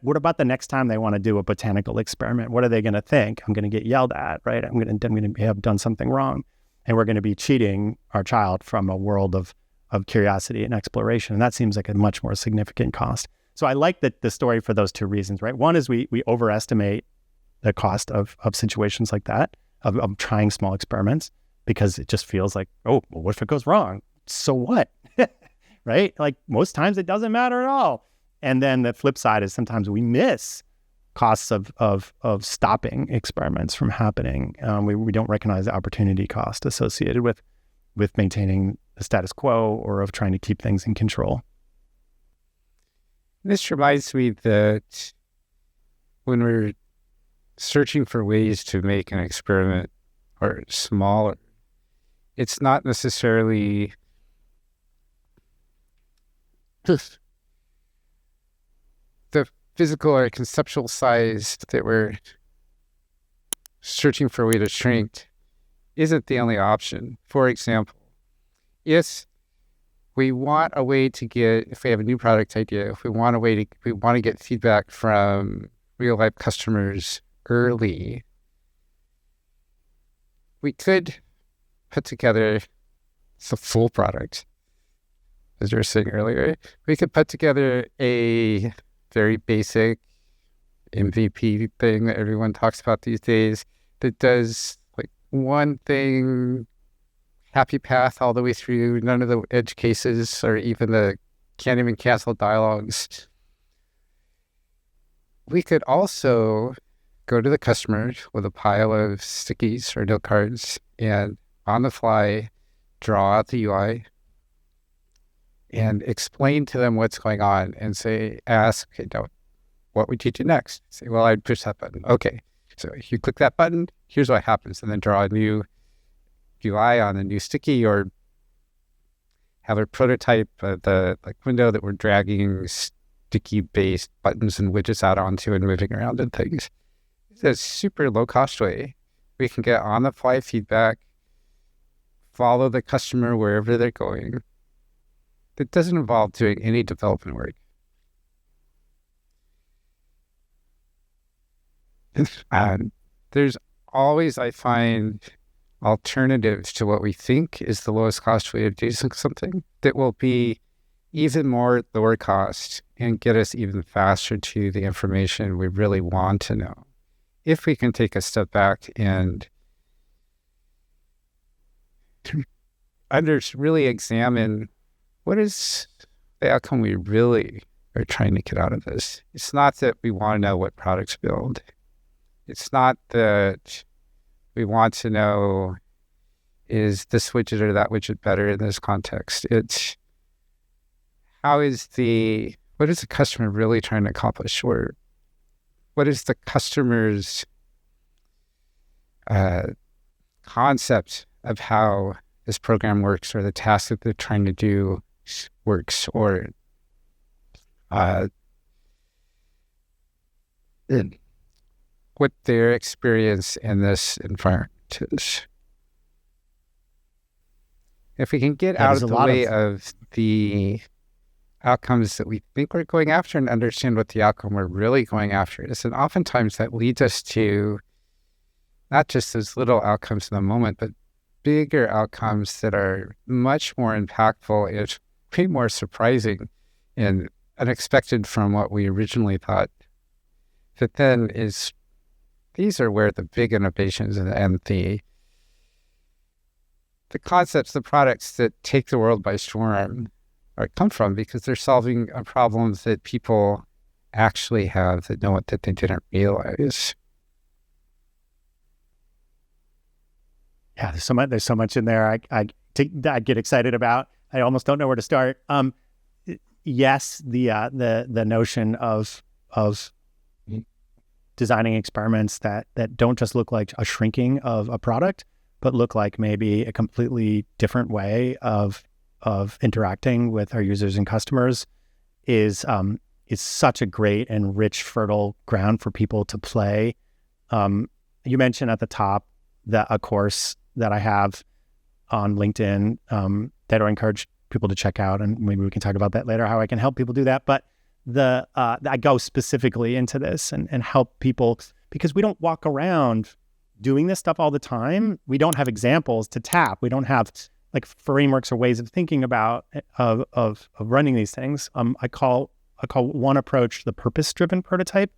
S1: what about the next time they want to do a botanical experiment? What are they going to think? I'm going to get yelled at, right? I'm going to have done something wrong. And we're going to be cheating our child from a world of curiosity and exploration. And that seems like a much more significant cost. So I like the story for those two reasons, right? One is we overestimate the cost of situations like that, of trying small experiments, because it just feels like, oh, well, what if it goes wrong? So what? Right? Like most times it doesn't matter at all. And then the flip side is sometimes we miss costs of stopping experiments from happening. We don't recognize the opportunity cost associated with maintaining the status quo or of trying to keep things in control.
S2: This reminds me that when we're searching for ways to make an experiment or smaller, it's not necessarily the physical or conceptual size that we're searching for a way to shrink isn't the only option. For example, if we want a way to if we have a new product idea, if we want to get feedback from real life customers early, we could put together the full product. As you were saying earlier, we could put together a very basic MVP thing that everyone talks about these days that does like one thing, happy path all the way through, none of the edge cases or even the can't even cancel dialogues. We could also go to the customer with a pile of stickies or note cards and on the fly draw out the UI and explain to them what's going on and ask, what would you do next? Say, well, I'd push that button. Okay. So if you click that button, here's what happens. And then draw a new UI on a new sticky, or have a prototype of the window that we're dragging sticky-based buttons and widgets out onto and moving around and things. It's a super low-cost way. We can get on-the-fly feedback, follow the customer wherever they're going. It doesn't involve doing any development work. There's always, I find, alternatives to what we think is the lowest cost way of doing something that will be even more lower cost and get us even faster to the information we really want to know. If we can take a step back and really examine what is the outcome we really are trying to get out of this. It's not that we want to know what products build. It's not that we want to know, is this widget or that widget better in this context? It's what is the customer really trying to accomplish? Or what is the customer's concept of how this program works, or the task that they're trying to do works, or what their experience in this environment is. If we can get out of the way of the outcomes that we think we're going after and understand what the outcome we're really going after is, and oftentimes that leads us to not just those little outcomes in the moment, but bigger outcomes that are much more impactful and way more surprising and unexpected from what we originally thought. That then these are where the big innovations and the concepts, the products that take the world by storm come from, because they're solving a problem that people actually have that they didn't realize.
S1: Yeah, there's so much in there I get excited about. I almost don't know where to start. Yes, the notion of designing experiments that don't just look like a shrinking of a product, but look like maybe a completely different way of interacting with our users and customers is such a great and rich, fertile ground for people to play. You mentioned at the top that a course that I have on LinkedIn that I encourage people to check out, and maybe we can talk about that later, how I can help people do that. But I go specifically into this and help people, because we don't walk around doing this stuff all the time. We don't have examples to tap. We don't have like frameworks or ways of thinking about of running these things. I call one approach the purpose-driven prototype,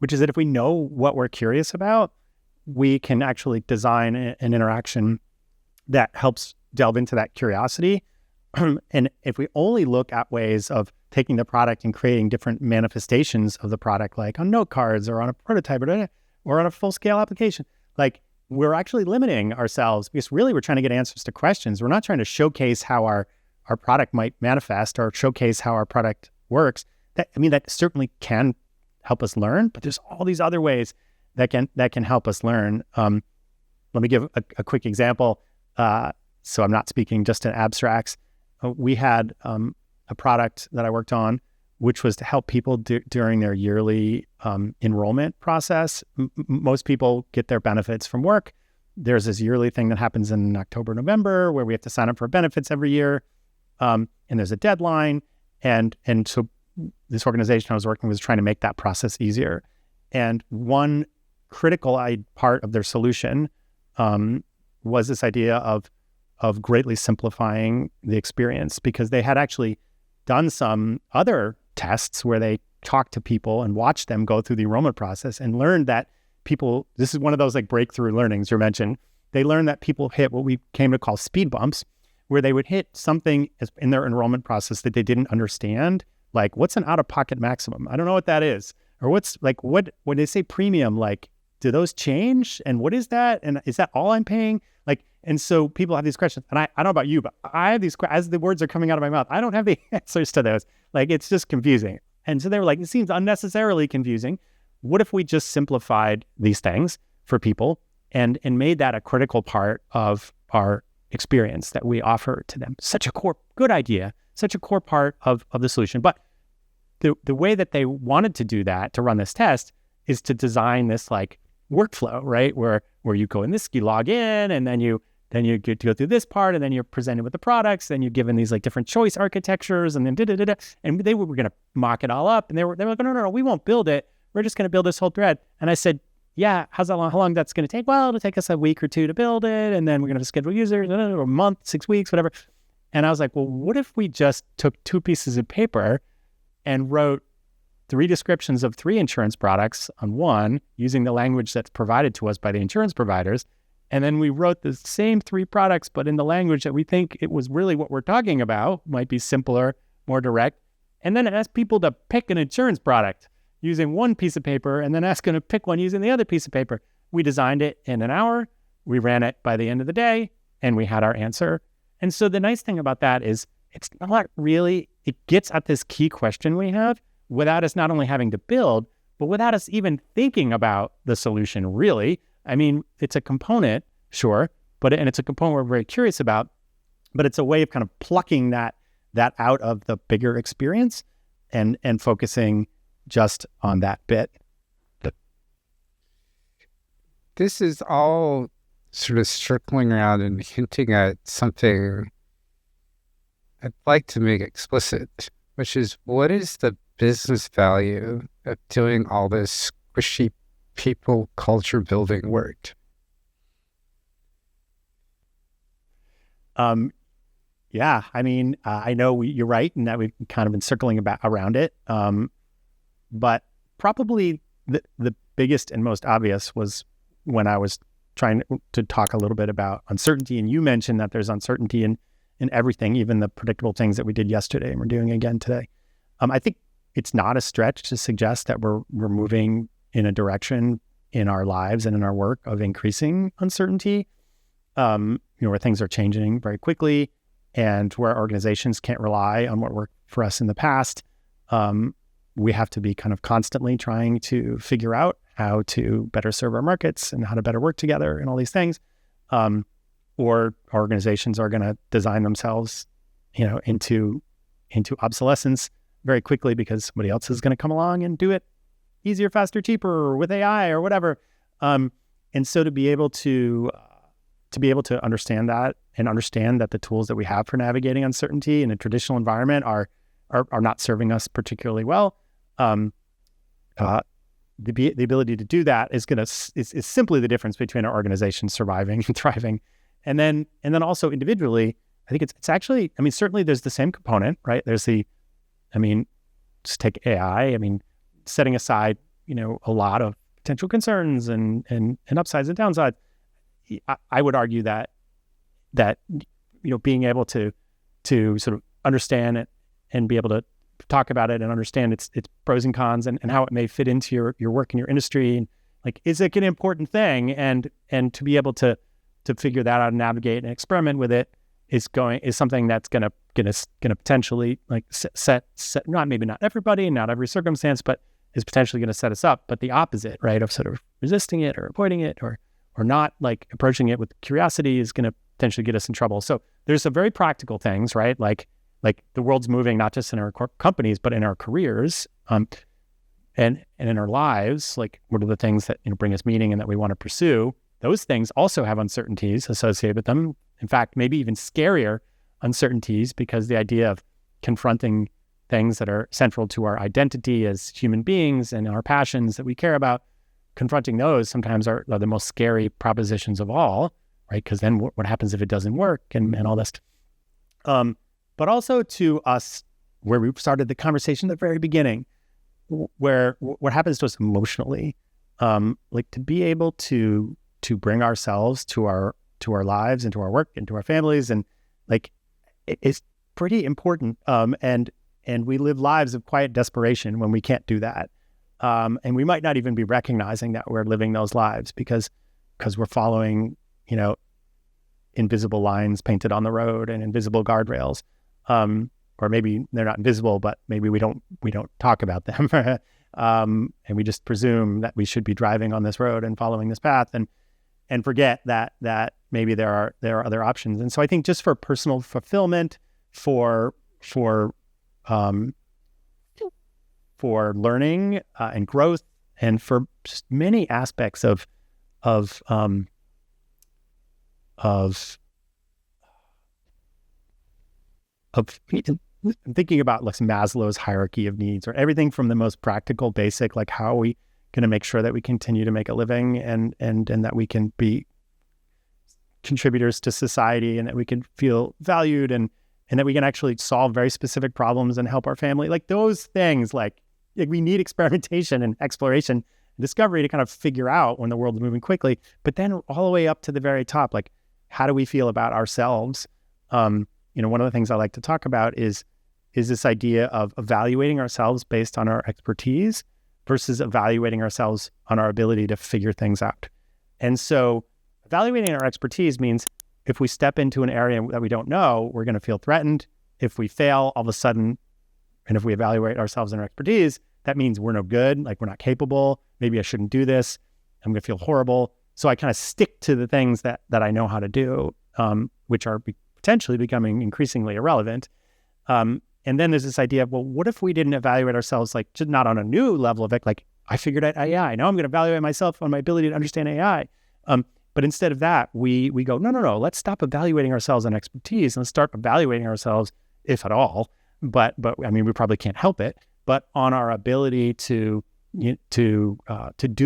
S1: which is that if we know what we're curious about, we can actually design an interaction that helps delve into that curiosity. And if we only look at ways of taking the product and creating different manifestations of the product, like on note cards or on a prototype or on a full-scale application, like we're actually limiting ourselves, because really we're trying to get answers to questions. We're not trying to showcase how our product might manifest or showcase how our product works. That certainly can help us learn, but there's all these other ways that can help us learn. Let me give a quick example. So I'm not speaking just in abstracts. We had a product that I worked on, which was to help people during their yearly enrollment process. Most people get their benefits from work. There's this yearly thing that happens in October, November, where we have to sign up for benefits every year. And there's a deadline. And so this organization I was working with was trying to make that process easier. And one critical part of their solution was this idea of greatly simplifying the experience, because they had actually done some other tests where they talked to people and watched them go through the enrollment process and learned that this is one of those like breakthrough learnings you mentioned. They learned that people hit what we came to call speed bumps, where they would hit something in their enrollment process that they didn't understand, like what's an out-of-pocket maximum? I don't know what that is. Or what's like, what when they say premium, like, do those change? And what is that? And is that all I'm paying? Like, and so people have these questions. And I don't know about you, but I have these, as the words are coming out of my mouth, I don't have the answers to those. Like, it's just confusing. And so they were like, it seems unnecessarily confusing. What if we just simplified these things for people and made that a critical part of our experience that we offer to them? Such a good idea, such a core part of the solution. But the way that they wanted to do that, to run this test, is to design this like workflow, right? Where you go in this, you log in, and then you get to go through this part, and then you're presented with the products, then you're given these like different choice architectures, and then and they were going to mock it all up, and they were like, no, we won't build it. We're just going to build this whole thread. And I said, yeah, how long that's going to take? Well, it'll take us a week or two to build it, and then we're going to schedule users, a month, 6 weeks, whatever. And I was like, well, what if we just took 2 pieces of paper and wrote 3 descriptions of 3 insurance products on one, using the language that's provided to us by the insurance providers. And then we wrote the same 3 products, but in the language that we think it was really what we're talking about, might be simpler, more direct. And then ask people to pick an insurance product using one piece of paper, and then ask them to pick one using the other piece of paper. We designed it in an hour. We ran it by the end of the day, and we had our answer. And so the nice thing about that is it's not really, it gets at this key question we have without us not only having to build, but without us even thinking about the solution, really. I mean, it's a component, sure, and it's a component we're very curious about, but it's a way of kind of plucking that out of the bigger experience and focusing just on that bit.
S2: This is all sort of circling around and hinting at something I'd like to make explicit, which is, what is the business value of doing all this squishy people culture building work?
S1: Yeah, I mean, I know you're right in that we've kind of been circling around it. But probably the biggest and most obvious was when I was trying to talk a little bit about uncertainty. And you mentioned that there's uncertainty in everything, even the predictable things that we did yesterday and we're doing again today. I think it's not a stretch to suggest that we're moving in a direction in our lives and in our work of increasing uncertainty, where things are changing very quickly and where organizations can't rely on what worked for us in the past. We have to be kind of constantly trying to figure out how to better serve our markets and how to better work together and all these things. Or organizations are going to design themselves, into obsolescence very quickly because somebody else is going to come along and do it easier, faster, cheaper, or with AI or whatever. And so to be able to understand that and understand that the tools that we have for navigating uncertainty in a traditional environment are not serving us particularly well. The ability to do that is simply the difference between our organization surviving and thriving. And then also individually, I think it's actually, I mean, certainly there's the same component, right? There's just take AI, setting aside, a lot of potential concerns and upsides and downsides. I would argue that being able to sort of understand it and be able to talk about it and understand its pros and cons and how it may fit into your work in your industry, and like, is it an important thing? And to be able to figure that out and navigate and experiment with it is something that's gonna potentially like set not everybody and not every circumstance, but is potentially going to set us up. But the opposite, right, of sort of resisting it or avoiding it or not like approaching it with curiosity is going to potentially get us in trouble. So there's some very practical things, right? Like the world's moving not just in our companies, but in our careers, and in our lives. Like, what are the things that bring us meaning and that we want to pursue? Those things also have uncertainties associated with them. In fact, maybe even scarier uncertainties, because the idea of confronting things that are central to our identity as human beings and our passions that we care about, confronting those sometimes are the most scary propositions of all, right? Because then what happens if it doesn't work and all this. But also to us, where we started the conversation at the very beginning, where what happens to us emotionally, like to be able to bring ourselves to our lives and to our work and to our families and like is pretty important. And we live lives of quiet desperation when we can't do that. And we might not even be recognizing that we're living those lives because we're following, invisible lines painted on the road and invisible guardrails. Or maybe they're not invisible, but maybe we don't talk about them. And we just presume that we should be driving on this road and following this path and forget that maybe there are other options. And so I think just for personal fulfillment, for learning and growth, and for just many aspects of thinking about like Maslow's hierarchy of needs, or everything from the most practical, basic, like how are we going to make sure that we continue to make a living and that we can be contributors to society, and that we can feel valued, and that we can actually solve very specific problems and help our family. Like those things, like we need experimentation and exploration and discovery to kind of figure out when the world is moving quickly. But then all the way up to the very top, like how do we feel about ourselves? One of the things I like to talk about is this idea of evaluating ourselves based on our expertise versus evaluating ourselves on our ability to figure things out. And so evaluating our expertise means if we step into an area that we don't know, we're going to feel threatened. If we fail all of a sudden, and if we evaluate ourselves and our expertise, that means we're no good, like we're not capable. Maybe I shouldn't do this. I'm going to feel horrible. So I kind of stick to the things that I know how to do, which are potentially becoming increasingly irrelevant. And then there's this idea of, well, what if we didn't evaluate ourselves, like just not on a new level of it, like I figured out AI, now I'm going to evaluate myself on my ability to understand AI. But instead of that, we go, no, let's stop evaluating ourselves on expertise and let's start evaluating ourselves, if at all. But I mean, we probably can't help it, but on our ability to do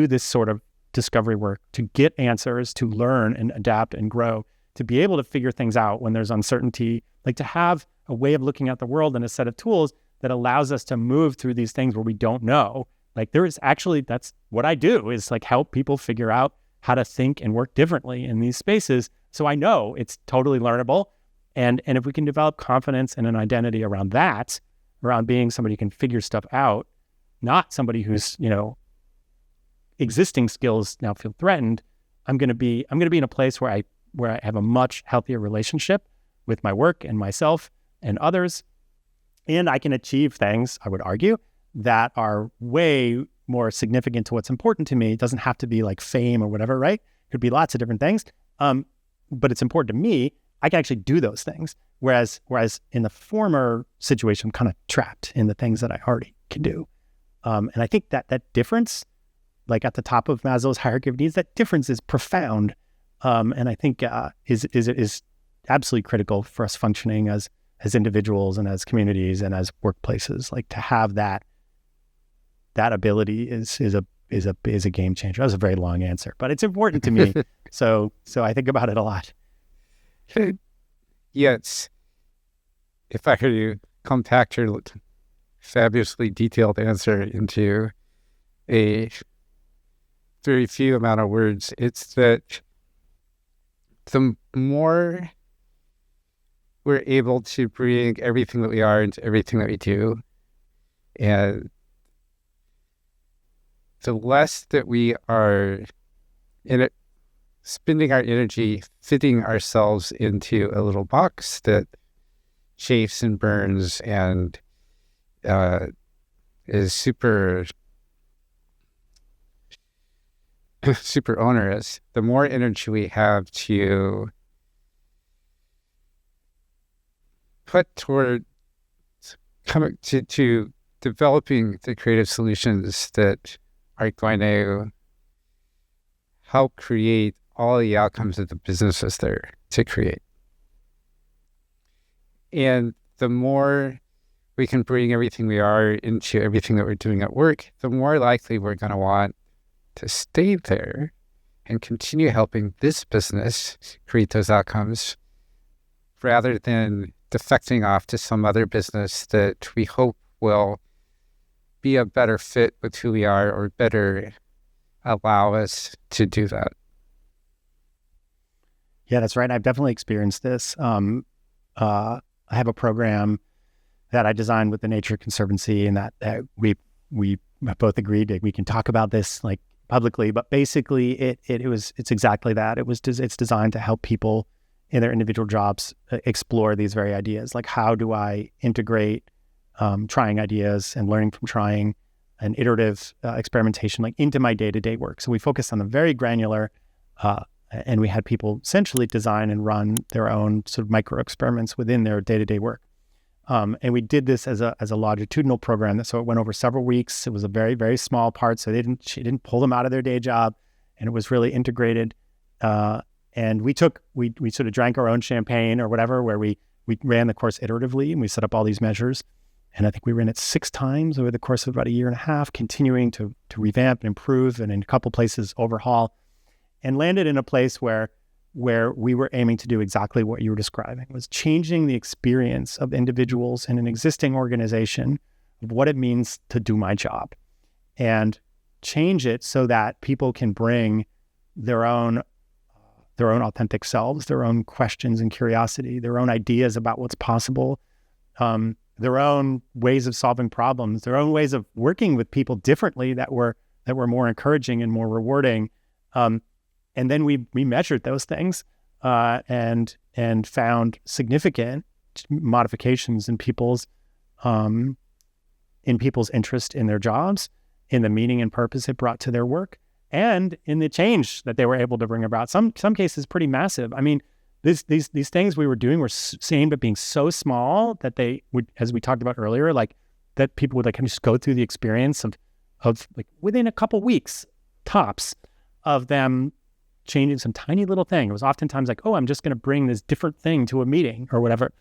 S1: this sort of discovery work, to get answers, to learn and adapt and grow, to be able to figure things out when there's uncertainty, like to have a way of looking at the world and a set of tools that allows us to move through these things where we don't know. Like there is actually, that's what I do, is like help people figure out how to think and work differently in these spaces. So I know it's totally learnable. And if we can develop confidence and an identity around that, around being somebody who can figure stuff out, not somebody who's, existing skills now feel threatened, I'm going to be in a place where I have a much healthier relationship with my work and myself and others. And I can achieve things, I would argue, that are way more significant to what's important to me. It doesn't have to be like fame or whatever, right? It could be lots of different things. But it's important to me. I can actually do those things. Whereas in the former situation, I'm kind of trapped in the things that I already can do. And I think that difference, like at the top of Maslow's hierarchy of needs, that difference is profound. And I think is absolutely critical for us functioning as individuals and as communities and as workplaces. Like to have that ability is a game changer. That was a very long answer, but it's important to me. So I think about it a lot.
S2: Yes. If I were to compact your fabulously detailed answer into a very few amount of words, it's that the more we're able to bring everything that we are into everything that we do, and the less that we are in it, spending our energy fitting ourselves into a little box that chafes and burns and is super onerous, the more energy we have to put toward coming to developing the creative solutions that are going to help create all the outcomes that the business is there to create. And the more we can bring everything we are into everything that we're doing at work, the more likely we're going to want to stay there and continue helping this business create those outcomes rather than defecting off to some other business that we hope will be a better fit with who we are or better allow us to do that.
S1: Yeah, that's right. I've definitely experienced this. I have a program that I designed with the Nature Conservancy, and that we both agreed that we can talk about this like publicly. But basically, it's exactly that. It's designed to help people in their individual jobs explore these very ideas. Like, how do I integrate trying ideas and learning from trying and iterative experimentation like into my day-to-day work? So we focused on the very granular, and we had people essentially design and run their own sort of micro experiments within their day-to-day work. And we did this as a longitudinal program. So it went over several weeks. It was a very, very small part. So she didn't pull them out of their day job, and it was really integrated. And we sort of drank our own champagne or whatever, where we ran the course iteratively, and we set up all these measures. And I think we ran it 6 times over the course of about a year and a half, continuing to revamp and improve, and in a couple places overhaul, and landed in a place where we were aiming to do exactly what you were describing, was changing the experience of individuals in an existing organization of what it means to do my job, and change it so that people can bring their own authentic selves, their own questions and curiosity, their own ideas about what's possible, their own ways of solving problems, their own ways of working with people differently that were more encouraging and more rewarding. And then we measured those things and found significant modifications in people's interest in their jobs, in the meaning and purpose it brought to their work, and in the change that they were able to bring about. Some cases pretty massive. I mean, these things we were doing were aimed at being so small that they would, as we talked about earlier, like that people would like kind of just go through the experience of like within a couple weeks tops of them changing some tiny little thing. It was oftentimes like, oh, I'm just going to bring this different thing to a meeting or whatever.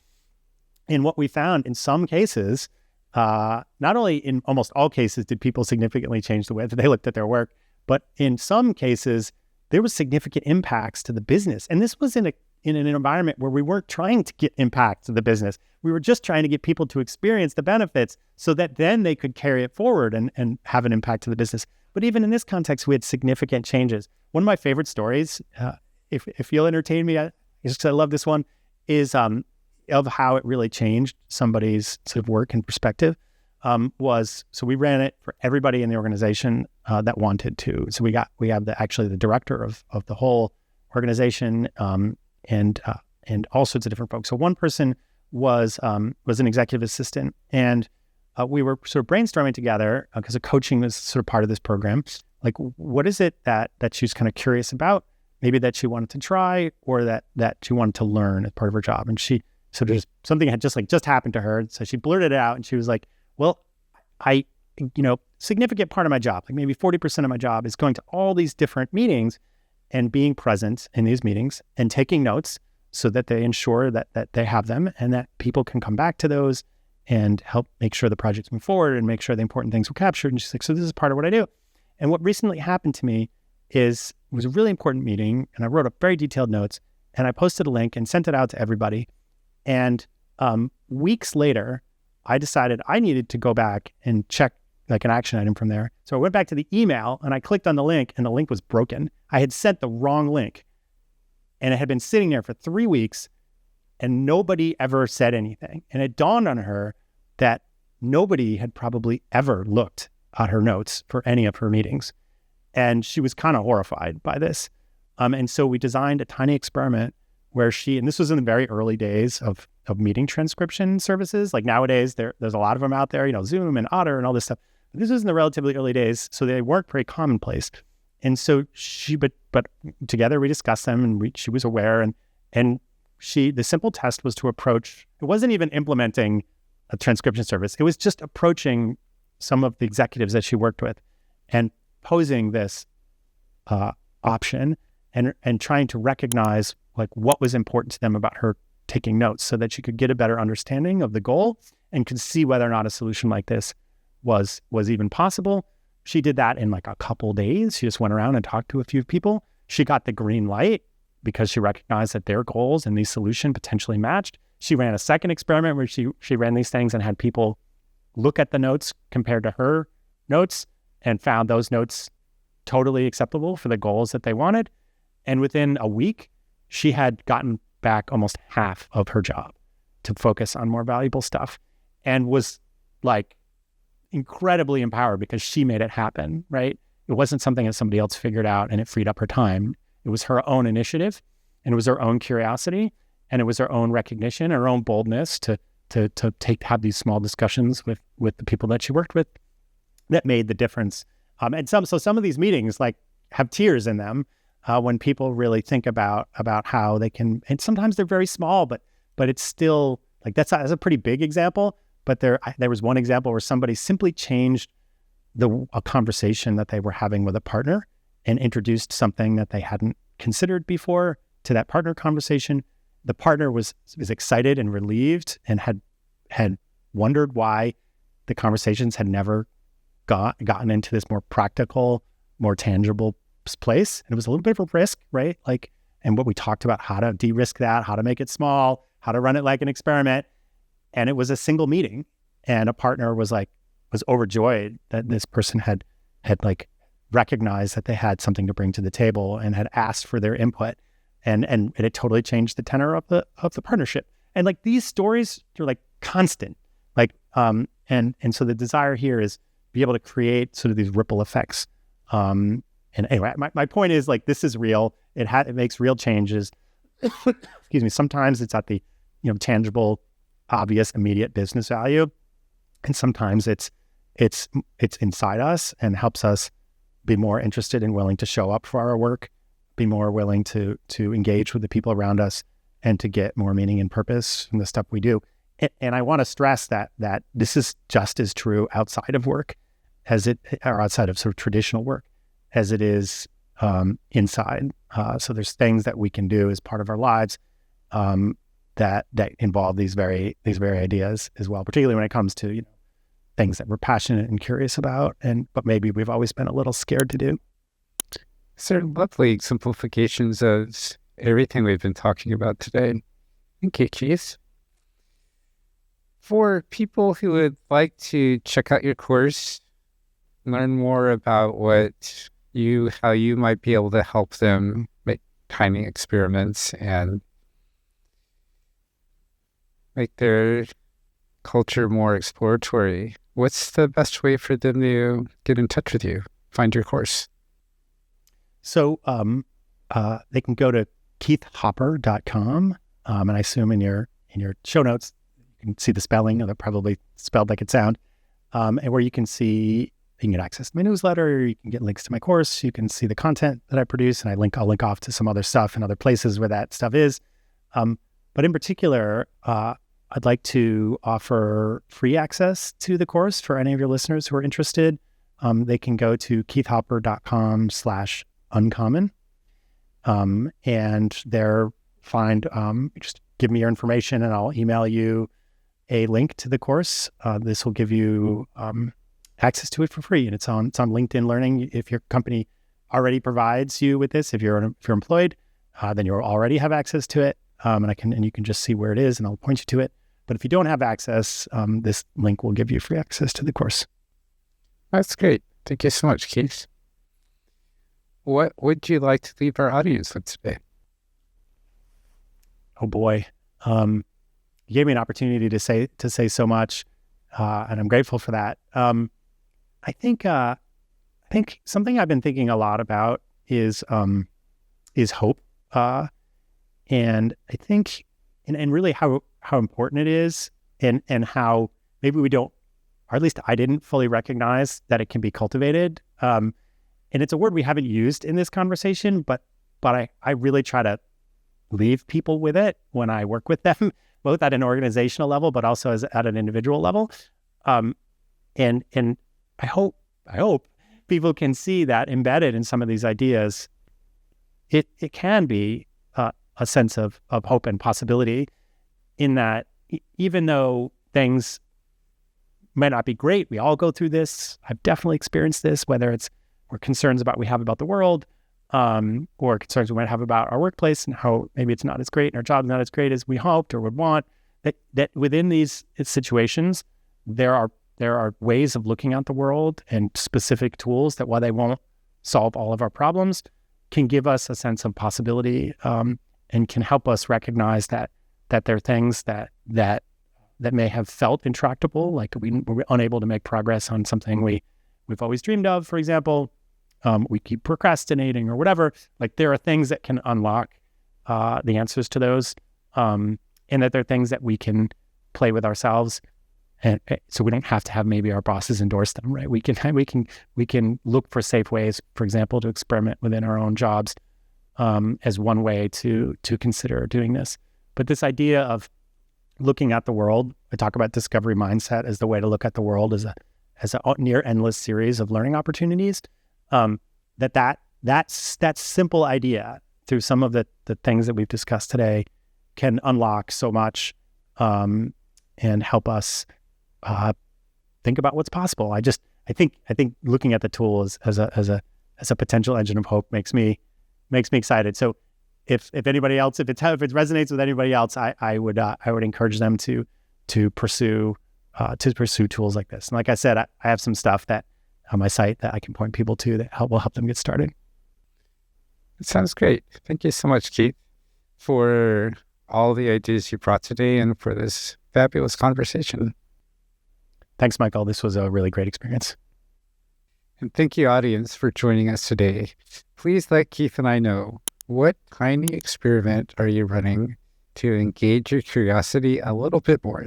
S1: And what we found in some cases, not only in almost all cases did people significantly change the way that they looked at their work, but in some cases there was significant impacts to the business. And this was in an environment where we weren't trying to get impact to the business. We were just trying to get people to experience the benefits so that then they could carry it forward and have an impact to the business. But even in this context, we had significant changes. One of my favorite stories, if you'll entertain me, just because I love this one, is of how it really changed somebody's sort of work and perspective. So we ran it for everybody in the organization that wanted to. So we have the director of the whole organization, and all sorts of different folks. So one person was an executive assistant, and we were sort of brainstorming together because the coaching was sort of part of this program. Like, what is it that she was kind of curious about, maybe that she wanted to try, or that she wanted to learn as part of her job? And she sort of something had just happened to her, so she blurted it out, and she was like, "Well, significant part of my job, like maybe 40% of my job, is going to all these different meetings and being present in these meetings and taking notes so that they ensure that they have them and that people can come back to those and help make sure the projects move forward and make sure the important things were captured." And she's like, "So this is part of what I do." And what recently happened to me it was a really important meeting, and I wrote up very detailed notes, and I posted a link and sent it out to everybody. And weeks later, I decided I needed to go back and check like an action item from there. So I went back to the email and I clicked on the link, and the link was broken. I had sent the wrong link, and it had been sitting there for 3 weeks, and nobody ever said anything. And it dawned on her that nobody had probably ever looked at her notes for any of her meetings. And she was kind of horrified by this. And so we designed a tiny experiment where and this was in the very early days of meeting transcription services. Like nowadays, there's a lot of them out there, Zoom and Otter and all this stuff. But this was in the relatively early days, so they weren't very commonplace. And so but together we discussed them, and she was aware, and the simple test was to approach, it wasn't even implementing a transcription service. It was just approaching some of the executives that she worked with and posing this option and trying to recognize like what was important to them about her taking notes so that she could get a better understanding of the goal and could see whether or not a solution like this was even possible. She did that in like a couple days. She just went around and talked to a few people. She got the green light because she recognized that their goals and the solution potentially matched. She ran a second experiment where she ran these things and had people look at the notes compared to her notes and found those notes totally acceptable for the goals that they wanted. And within a week, she had gotten back almost half of her job. to focus on more valuable stuff, and was like incredibly empowered because she made it happen, right? It wasn't something that somebody else figured out and it freed up her time. It was her own initiative, and it was her own curiosity, and it was her own recognition, her own boldness to have these small discussions with the people that she worked with that made the difference. And some of these meetings like have tears in them when people really think about how they can, and sometimes they're very small, but it's still like that's a pretty big example. But there was one example where somebody simply changed a conversation that they were having with a partner and introduced something that they hadn't considered before to that partner conversation. The partner was excited and relieved and had wondered why the conversations had never gotten into this more practical, more tangible place. And it was a little bit of a risk, right? Like, and what we talked about, how to de-risk that, how to make it small, how to run it like an experiment. And it was a single meeting, and a partner was overjoyed that this person had like recognized that they had something to bring to the table and had asked for their input, and it totally changed the tenor of the partnership. And like these stories, they're like constant, like and so the desire here is be able to create sort of these ripple effects. And anyway, my point is like this is real. It makes real changes. Excuse me. Sometimes it's at the tangible, obvious, immediate business value, and sometimes it's inside us and helps us be more interested and willing to show up for our work, be more willing to engage with the people around us, and to get more meaning and purpose in the stuff we do. And I want to stress that this is just as true outside of work or outside of sort of traditional work as it is inside. So there's things that we can do as part of our lives that involve these very ideas as well, particularly when it comes to things that we're passionate and curious about, but maybe we've always been a little scared to do.
S2: So lovely simplifications of everything we've been talking about today. Thank you, Keith. For people who would like to check out your course, learn more about how you might be able to help them make tiny experiments and make their culture more exploratory, what's the best way for them to get in touch with you, find your course?
S1: So they can go to keithhopper.com, and I assume in your show notes you can see the spelling, or they're probably spelled like it sounds, and where you can get access to my newsletter, you can get links to my course, you can see the content that I produce, and I'll link off to some other stuff and other places where that stuff is. But in particular, I'd like to offer free access to the course for any of your listeners who are interested. They can go to keithhopper.com/uncommon, and there just give me your information and I'll email you a link to the course. This will give you access to it for free, and it's on LinkedIn Learning. If your company already provides you with this, if you're employed, then you'll already have access to it. And you can just see where it is, and I'll point you to it. But if you don't have access, this link will give you free access to the course.
S2: That's great. Thank you so much, Keith. What would you like to leave our audience with today?
S1: Oh boy, you gave me an opportunity to say so much, and I'm grateful for that. I think something I've been thinking a lot about is hope. And I think, and really how important it is, and how maybe we don't, or at least I didn't fully recognize that it can be cultivated. And it's a word we haven't used in this conversation, but I really try to leave people with it when I work with them, both at an organizational level, but also at an individual level. And I hope people can see that embedded in some of these ideas, it can be a sense of hope and possibility, in that even though things might not be great, we all go through this. I've definitely experienced this, whether it's concerns we have about the world, or concerns we might have about our workplace and how maybe it's not as great and our job's not as great as we hoped or would want. That within these situations, there are ways of looking at the world and specific tools that, while they won't solve all of our problems, can give us a sense of possibility, and can help us recognize that there are things that that may have felt intractable, like we're unable to make progress on something we've always dreamed of, for example. We keep procrastinating or whatever. Like there are things that can unlock the answers to those, and that there are things that we can play with ourselves, and so we don't have to have maybe our bosses endorse them, right? We can look for safe ways, for example, to experiment within our own jobs as one way to consider doing this. But this idea of looking at the world, I talk about discovery mindset as the way to look at the world as a near endless series of learning opportunities. That simple idea through some of the things that we've discussed today can unlock so much and help us think about what's possible. I think looking at the tool as a potential engine of hope makes me excited. So if anybody else, if it resonates with anybody else, I would encourage them to pursue tools like this. And like I said, I have some stuff that on my site that I can point people to that will help them get started.
S2: It sounds great. Thank you so much, Keith, for all the ideas you brought today and for this fabulous conversation.
S1: Thanks, Michael. This was a really great experience.
S2: And thank you, audience, for joining us today. Please let Keith and I know, what tiny experiment are you running to engage your curiosity a little bit more?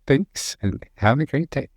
S2: Thanks, and have a great day.